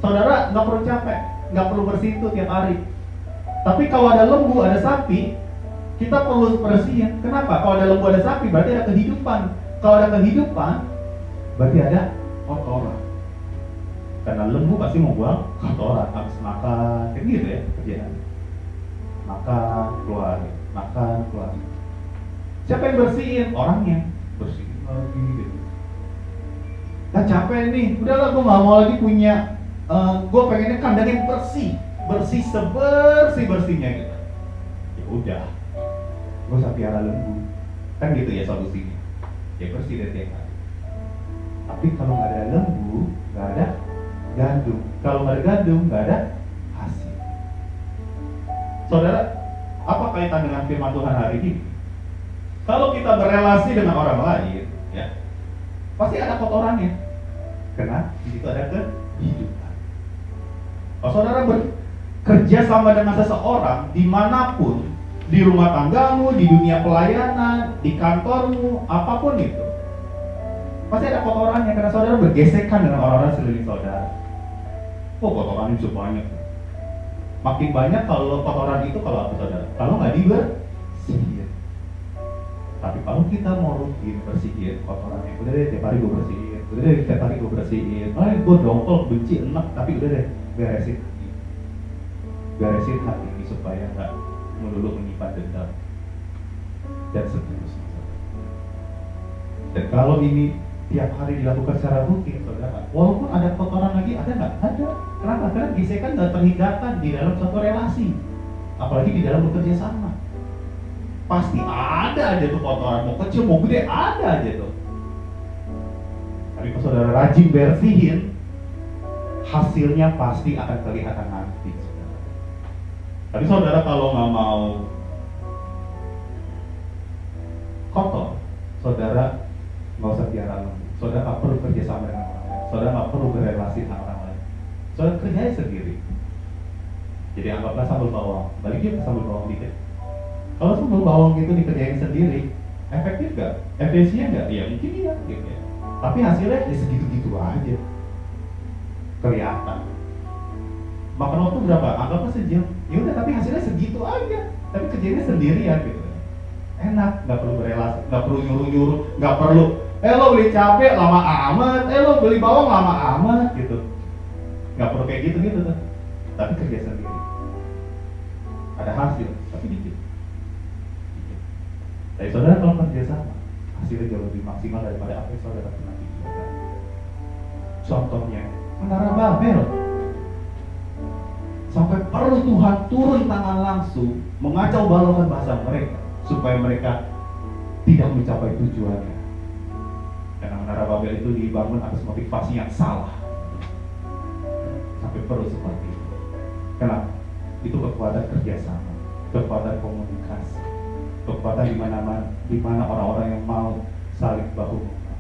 Saudara nggak perlu capek, nggak perlu bersih itu tiap hari. Tapi kalau ada lembu, ada sapi, kita perlu bersihin. Kenapa? Kalau ada lembu, ada sapi, berarti ada kehidupan. Kalau ada kehidupan, berarti ada kotoran. Karena lembu pasti mau buang kotoran, habis makan, kayak gitu ya kerjaan. Makan, keluar, makan, keluar. Siapa yang bersihin? Orangnya bersihin lagi gitu. Nah capek nih, udahlah gue nggak mau lagi punya, gue pengennya kandang yang bersih, bersih sebersih-bersihnya gitu. Ya udah, gue usah piara lembu, kan gitu ya solusinya. Ya bersih deh tiap hari. Tapi kalau nggak ada lembu, nggak ada gandum. Kalau nggak ada gandum, nggak ada hasil. Saudara, apa kaitan dengan firman Tuhan hari ini? Kalau kita berelasi dengan orang lain, ya, pasti ada kotorannya. Karena di situ ada kehidupan. Kalau saudara bekerja sama dengan seseorang, dimanapun, di rumah tanggamu, di dunia pelayanan, di kantormu, apapun itu, pasti ada kotorannya. Karena saudara bergesekan dengan orang-orang sekeliling saudara. Oh, kotorannya bisa banyak. Makin banyak kalau kotoran itu kalau apa saudara? Kalau nggak dibersihin. Tapi kalau kita mau rutin bersihin kotorannya, udah deh tiap hari gue bersihin, udah deh tiap hari gue bersihin. Gue dongkol, benci, enak, tapi udah deh beresin hati. Beresin hati ini supaya nggak melulu menyimpan dendam dan seterusnya. Dan kalau ini tiap hari dilakukan secara rutin, saudara, walaupun ada kotoran lagi, ada nggak? Ada. Kenapa? Karena gesekan nggak terhindarkan di dalam suatu relasi, apalagi di dalam bekerja sama. Pasti ada aja tuh kotoran, mau kecil mau gede ada aja tuh. Tapi kalau saudara rajin bersihin, hasilnya pasti akan kelihatan nanti. Saudara. Tapi saudara kalau nggak mau kotor, saudara nggak usah piara lembu. Saudara nggak perlu kerja sama dengan orang lain. Saudara nggak perlu berrelasi dengan orang lain. Saudara kerjanya sendiri. Jadi anggaplah sambal bawang, balikin ke sambal bawang dikit. Kalau sambal bawang itu dikerjain sendiri, efektif nggak? Efisien nggak? Ya mungkin iya, gitu ya. Tapi hasilnya ya segitu-gitu aja. Kelihatan. Makan waktu berapa? Anggaplah sejam. Ya udah, tapi hasilnya segitu aja. Tapi kerjanya sendirian gitu. Enak, nggak perlu berelasi, nggak perlu nyuruh-nyuruh, nggak perlu. Lo beli cabai lama amat, lo beli bawang lama amat gitu. Nggak perlu kayak gitu tuh. Tapi kerja sendiri. Ada hasil, tapi dikit. Tapi saudara kalau kerja sama, hasilnya jauh lebih maksimal daripada apa yang saudara pernah pikirkan. Contohnya, Menara Babel. Sampai perlu Tuhan turun tangan langsung mengacau balaukan bahasa mereka supaya mereka tidak mencapai tujuannya. Karena Menara Babel itu dibangun atas motivasi yang salah. Sampai perlu seperti itu. Kenapa? Itu kekuatan kerjasama, kekuatan komunikasi, kekuatan di mana orang-orang yang mau saling bahu membahu.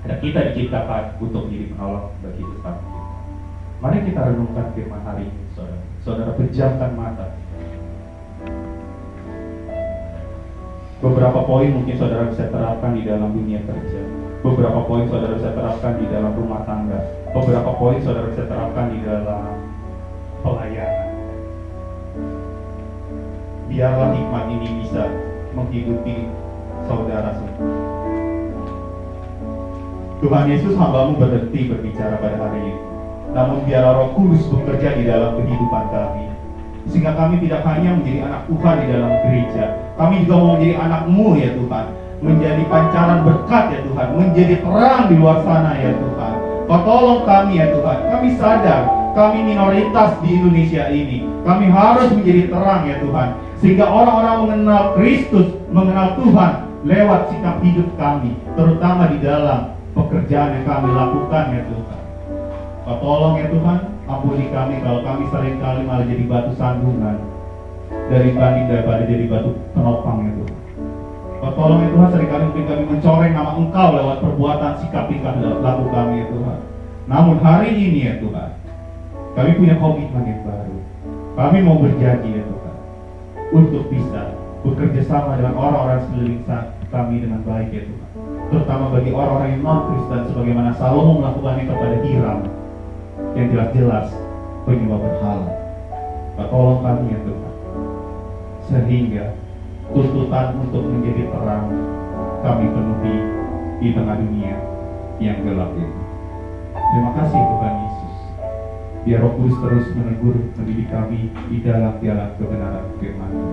Dan kita diciptakan untuk menjadi penolong bagi sesama kita. Mari kita renungkan firman hari ini, saudara. Saudara pejamkan mata. Beberapa poin mungkin saudara bisa terapkan di dalam dunia kerja. Beberapa poin saudara bisa terapkan di dalam rumah tangga. Beberapa poin saudara bisa terapkan di dalam pelayanan. Biarlah hikmat ini bisa menghidupi saudara semua. Tuhan Yesus, hamba-Mu berhenti berbicara pada hari ini. Namun biarlah Roh Kudus bekerja di dalam kehidupan kami, sehingga kami tidak hanya menjadi anak Tuhan di dalam gereja, kami juga mau menjadi anak-Mu ya Tuhan, menjadi pancaran berkat ya Tuhan, menjadi terang di luar sana ya Tuhan. Kau tolong kami ya Tuhan. Kami sadar kami minoritas di Indonesia ini. Kami harus menjadi terang ya Tuhan, sehingga orang-orang mengenal Kristus, mengenal Tuhan lewat sikap hidup kami, terutama di dalam pekerjaan yang kami lakukan ya Tuhan. Kau tolong ya Tuhan, ampuni kami kalau kami seringkali malah jadi batu sandungan daripada jadi batu penopang ya Tuhan. Kau tolong ya Tuhan, seringkali mungkin kami mencoreng nama Engkau lewat perbuatan, sikap, tingkah laku kami ya Tuhan. Namun hari ini ya Tuhan, kami punya komitmen yang baru. Kami mau berjanji ya Tuhan, untuk bisa bekerja sama dengan orang-orang sekeliling kami dengan baik ya Tuhan. Terutama bagi orang-orang yang non-Kristen, sebagaimana Salomo melakukannya kepada Hiram yang jelas-jelas penyembah berhala. Kau tolong kami ya Tuhan, sehingga tuntutan untuk menjadi terang kami penuhi di tengah dunia yang gelap ini. Terima kasih Tuhan Yesus. Biar Roh Kudus terus menegur, mendidik kami di dalam jalan kebenaran firman-Mu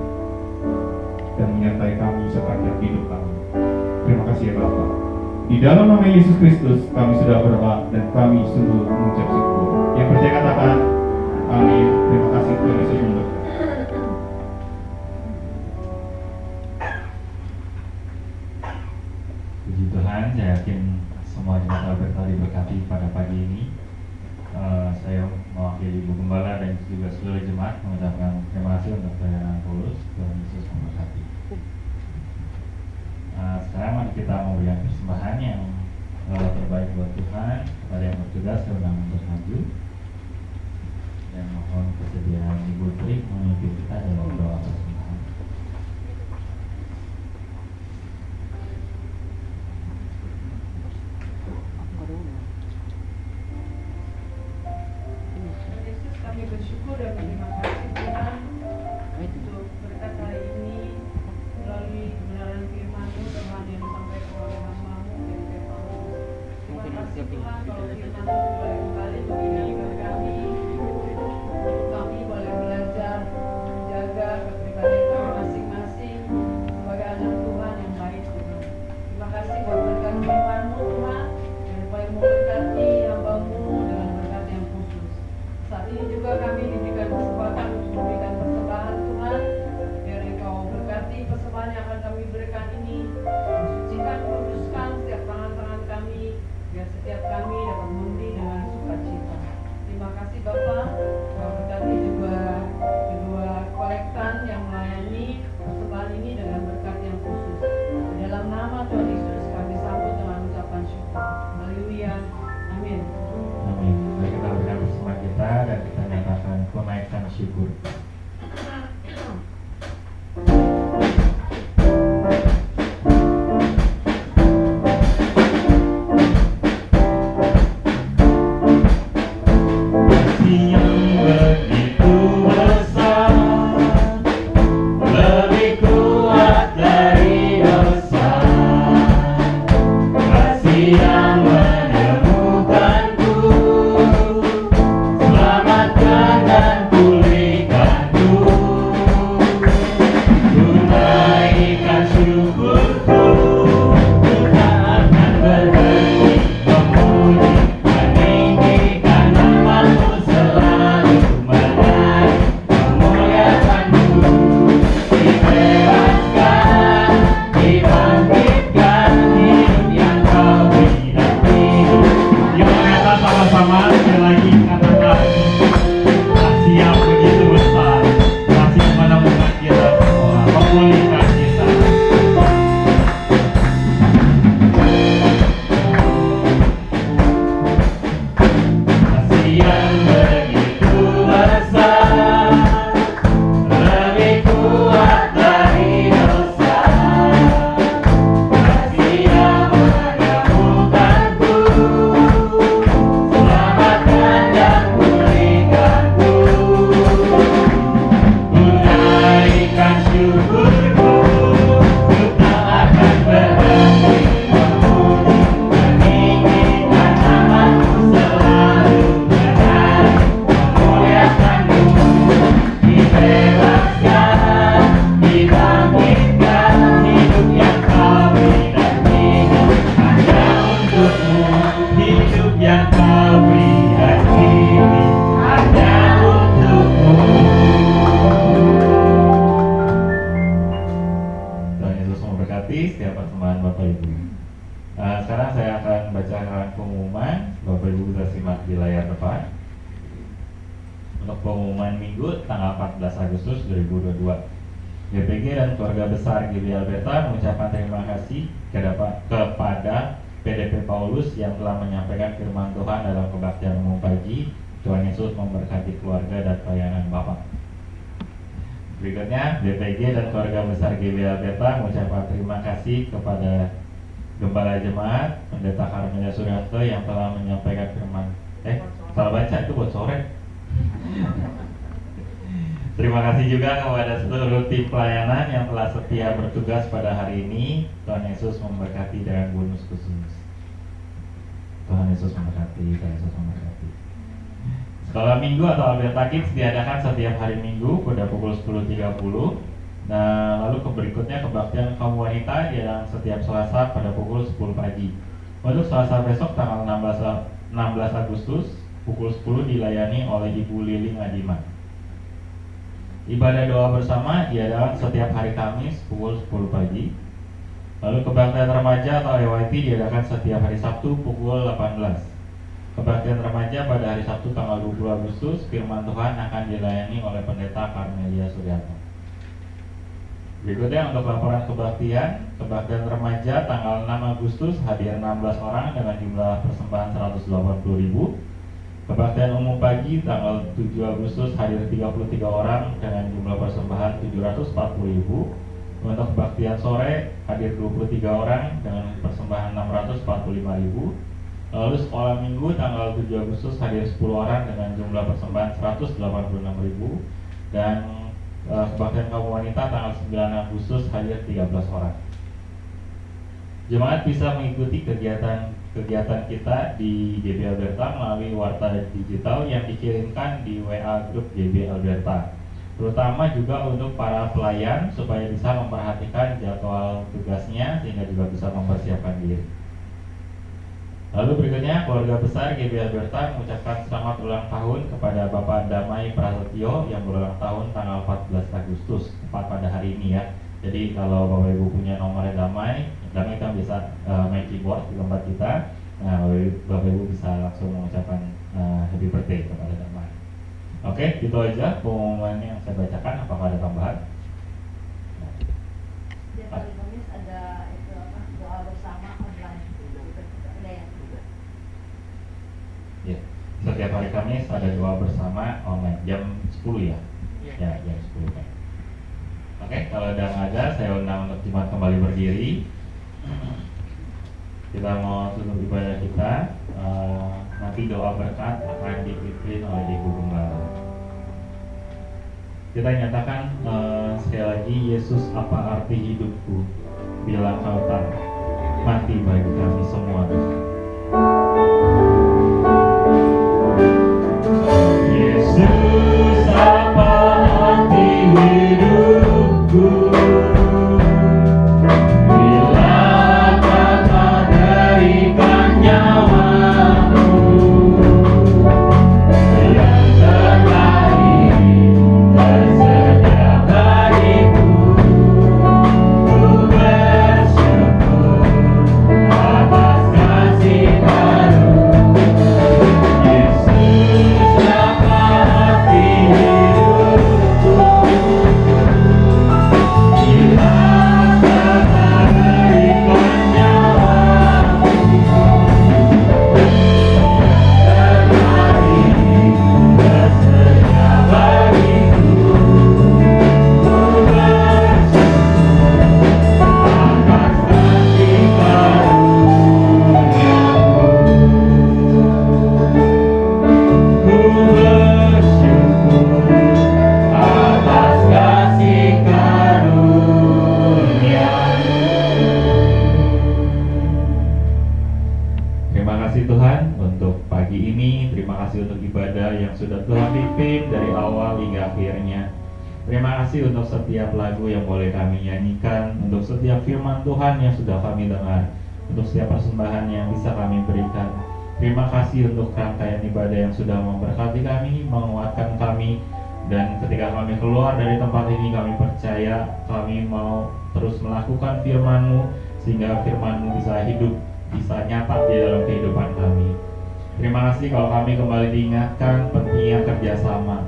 dan menyertai kami sepanjang hidup kami. Terima kasih ya Bapa. Di dalam nama Yesus Kristus kami sudah berdoa dan kami sungguh mengucap syukur. Yang percaya katakan amin. Terima kasih Tuhan Yesus memberkati. Puji Tuhan, saya yakin semua jemaat Alberta diberkati pada pagi ini. Saya mewakili Ibu Gembala dan juga seluruh jemaat mengucapkan terima kasih untuk pelayanan Paulus. Tuhan Yesus memberkati. Sekarang mari kita memberikan persembahan yang terbaik buat Tuhan. Kepada yang bertugas saya undang untuk maju dan mohon kesediaan Ibu Tri memimpin kita dalam doa persembahan. Yesus, kami bersyukur dan berterima kasih Tuhan untuk berkat hari ini melalui kebenaran firman-Mu Tuhan yang disampaikan oleh hamba-Mu dan Paulus. Terima kasih Tuhan kalau firman-Mu boleh kembali mengingatkan kami boleh belajar menjaga kepribadian Sekarang saya akan bacakan pengumuman. Bapak Ibu bisa simak di layar depan. Untuk pengumuman minggu tanggal 14 Agustus 2022, GPG dan keluarga besar GBI Alberta mengucapkan terima kasih kepada PDP Paulus yang telah menyampaikan firman Tuhan dalam kebaktian umum pagi. Tuhan Yesus memberkati keluarga dan pelayanan Bapak. Berikutnya, BPG dan keluarga besar GBI Alberta mengucapkan terima kasih kepada Gembala Jemaat Pendeta Karmelia Suryanto yang telah menyampaikan firman. Salah baca, itu buat sore. Terima kasih juga kepada seluruh tim pelayanan yang telah setia bertugas pada hari ini. Tuhan Yesus memberkati dengan bonus khusus. Tuhan Yesus memberkati, Tuhan Yesus memberkati. Sekolah Minggu atau Alberta Kids diadakan setiap hari Minggu pada pukul 10.30. Nah, lalu berikutnya kebaktian kaum wanita diadakan setiap Selasa pada pukul 10 pagi. Untuk Selasa besok tanggal 16 Agustus pukul 10 dilayani oleh Ibu Liling Adiman. Ibadah doa bersama diadakan setiap hari Kamis pukul 10 pagi. Lalu kebaktian remaja atau EYT diadakan setiap hari Sabtu pukul 18. Kebaktian remaja pada hari Sabtu tanggal 20 Agustus, firman Tuhan akan dilayani oleh Pendeta Karmelia Suryanto. Berikutnya untuk laporan kebaktian remaja tanggal 6 Agustus hadir 16 orang dengan jumlah persembahan 180.000. Kebaktian umum pagi tanggal 7 Agustus hadir 33 orang dengan jumlah persembahan 740.000. Untuk kebaktian sore hadir 23 orang dengan persembahan 645.000. Lalu sekolah minggu tanggal 7 Agustus hadir 10 orang dengan jumlah persembahan 186.000. Dan kebaktian kaum wanita tanggal 9 Agustus hadir 13 orang. Jemaat bisa mengikuti kegiatan kita di GBI Alberta melalui warta digital yang dikirimkan di WA grup GBI Alberta. Terutama juga untuk para pelayan supaya bisa memperhatikan jadwal tugasnya sehingga juga bisa mempersiapkan diri. Lalu berikutnya keluarga besar GBI Alberta mengucapkan selamat ulang tahun kepada Bapak Damai Prasetyo yang berulang tahun tanggal 14 Agustus, tepat pada hari ini ya. Jadi kalau Bapak Ibu punya nomornya Damai kita bisa main keyboard di tempat kita. Nah, Bapak Ibu bisa langsung mengucapkan happy birthday kepada Damai. Oke, itu aja pengumuman yang saya bacakan. Apakah ada tambahan? Setiap hari Kamis ada doa bersama online. Ya, setiap hari Kamis ada doa bersama online jam 10 ya? Ya, jam 10 kan. Oke, kalau udah nggak ada, saya undang untuk jemaat kembali berdiri. Kita mau tutup ibadah kita. Nanti doa berkat akan dipimpin oleh Ibu Gembala. Kita nyatakan sekali lagi, Yesus apa arti hidupku bila kau tak mati bagi kami semua. Yesus apa arti hidupku bila kau tak berikan nyawamu yang terlahir tersedia bagiku. Ku bersyukur atas kasih karunia. Yesus apa arti hidupku bila kau tak berikan nyawamu terlahir tersedia bagiku. Ku bersyukur atas kasih karuniamu. Ku bersyukur atas kasih karuniamu. Terima kasih Tuhan untuk pagi ini. Terima kasih untuk ibadah yang sudah Tuhan pimpin dari awal hingga akhirnya. Terima kasih untuk setiap lagu yang boleh kami nyanyikan, untuk setiap firman Tuhan yang sudah kami dengar, untuk setiap persembahan yang bisa kami berikan. Terima kasih untuk rangkaian ibadah yang sudah memberkati kami, menguatkan kami. Dan ketika kami keluar dari tempat ini, kami percaya kami mau terus melakukan firman-Mu, sehingga firman-Mu bisa hidup bisa nyata di dalam kehidupan kami. Terima kasih kalau kami kembali diingatkan pentingnya kerjasama.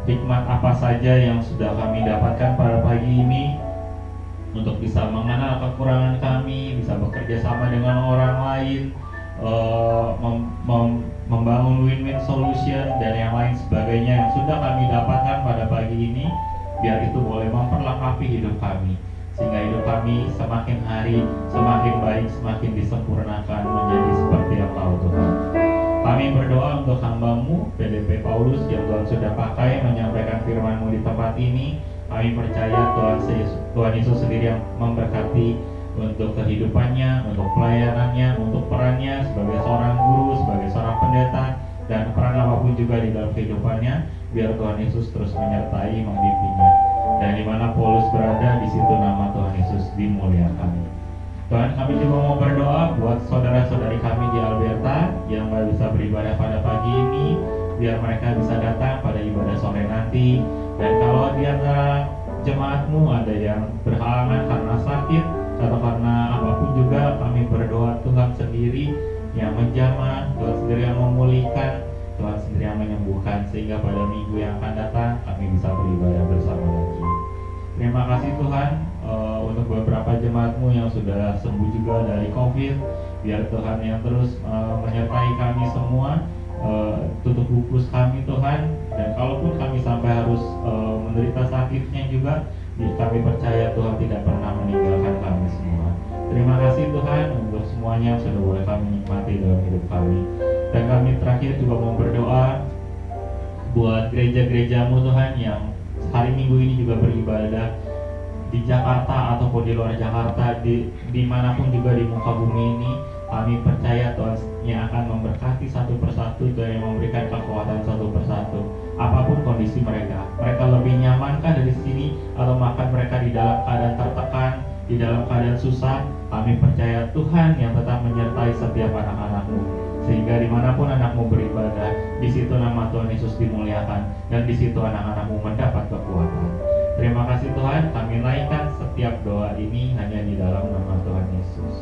Hikmat apa saja yang sudah kami dapatkan pada pagi ini untuk bisa mengenal kekurangan kami, bisa bekerja sama dengan orang lain, membangun win-win solution dan yang lain sebagainya yang sudah kami dapatkan pada pagi ini, biar itu boleh memperlengkapi hidup kami, sehingga hidup kami semakin hari semakin baik, semakin disempurnakan menjadi seperti yang Engkau Tuhan. Kami berdoa untuk hamba-Mu PDP Paulus yang Tuhan sudah pakai menyampaikan firman-Mu di tempat ini. Kami percaya Tuhan Yesus sendiri yang memberkati untuk kehidupannya, untuk pelayanannya, untuk perannya sebagai seorang guru, sebagai seorang pendeta, dan peran apapun juga di dalam kehidupannya. Biar Tuhan Yesus terus menyertai, membimbingnya. Dan di mana Paulus berada, di situ nama Tuhan Yesus dimuliakan. Tuhan, kami juga mau berdoa buat saudara-saudari kami di Alberta yang baru bisa beribadah pada pagi ini, biar mereka bisa datang pada ibadah sore nanti. Dan kalau di antara jemaat-Mu ada yang berhalangan karena sakit atau karena apapun juga, kami berdoa Tuhan sendiri yang menjamah, Tuhan sendiri yang memulihkan, Tuhan sendiri yang menyembuhkan, sehingga pada minggu yang akan datang kami bisa beribadah bersama lagi. Terima kasih Tuhan untuk beberapa jemaat-Mu yang sudah sembuh juga dari COVID. Biar Tuhan yang terus menyertai kami semua, tutup bungkus kami Tuhan. Dan kalaupun kami sampai harus menderita sakitnya juga, kami percaya Tuhan tidak pernah meninggalkan kami semua. Terima kasih Tuhan untuk semuanya yang sudah boleh kami nikmati dalam hidup kami. Dan kami terakhir juga mau berdoa buat gereja-gereja-Mu Tuhan yang hari Minggu ini juga beribadah di Jakarta ataupun di luar Jakarta, dimanapun juga di muka bumi ini. Kami percaya Tuhan yang akan memberkati satu persatu, Tuhan yang memberikan kekuatan satu persatu. Apapun kondisi mereka lebih nyamankah dari sini atau bahkan mereka di dalam keadaan tertekan, di dalam keadaan susah, kami percaya Tuhan yang tetap menyertai setiap anak-anak-Mu, sehingga dimanapun anak-Mu beribadah, di situ nama Tuhan Yesus dimuliakan, dan di situ anak-anak-Mu mendapat kekuatan. Terima kasih Tuhan, kami naikkan setiap doa ini hanya di dalam nama Tuhan Yesus.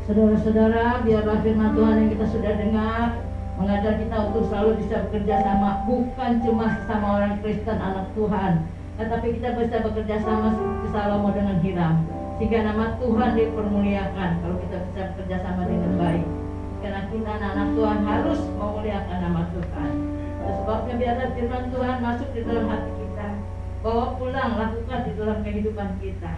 Saudara-saudara, biarlah firman Tuhan yang kita sudah dengar mengajar kita untuk selalu bisa bekerja sama, bukan cuma sesama orang Kristen anak Tuhan, tetapi kita bisa bekerja sama seperti Salomo dengan Hiram, sehingga nama Tuhan dipermuliakan kalau kita bisa bekerja sama dengan baik. Karena kita anak Tuhan harus memuliakan nama Tuhan. Sebabnya biarlah firman Tuhan masuk di dalam hati kita, bawa pulang, lakukan di dalam kehidupan kita,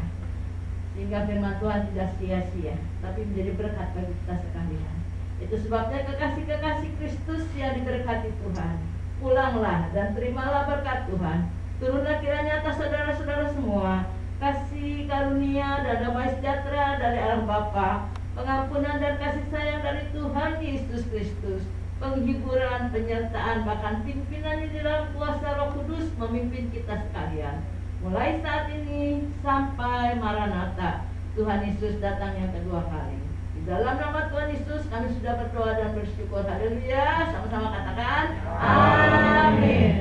sehingga firman Tuhan tidak sia-sia, tapi menjadi berkat bagi kita sekalian. Itu sebabnya kekasih-kekasih Kristus yang diberkati Tuhan, pulanglah dan terimalah berkat Tuhan. Turunlah kiranya atas saudara-saudara semua kasih karunia dan damai sejahtera dari Allah Bapa, pengampunan dan kasih sayang dari Tuhan Yesus Kristus, penghiburan, penyertaan, bahkan pimpinan di dalam kuasa Roh Kudus memimpin kita sekalian, mulai saat ini sampai Maranatha, Tuhan Yesus datang yang kedua kali. Di dalam nama Tuhan Yesus kami sudah berdoa dan bersyukur. Haleluya. Sama-sama katakan amin.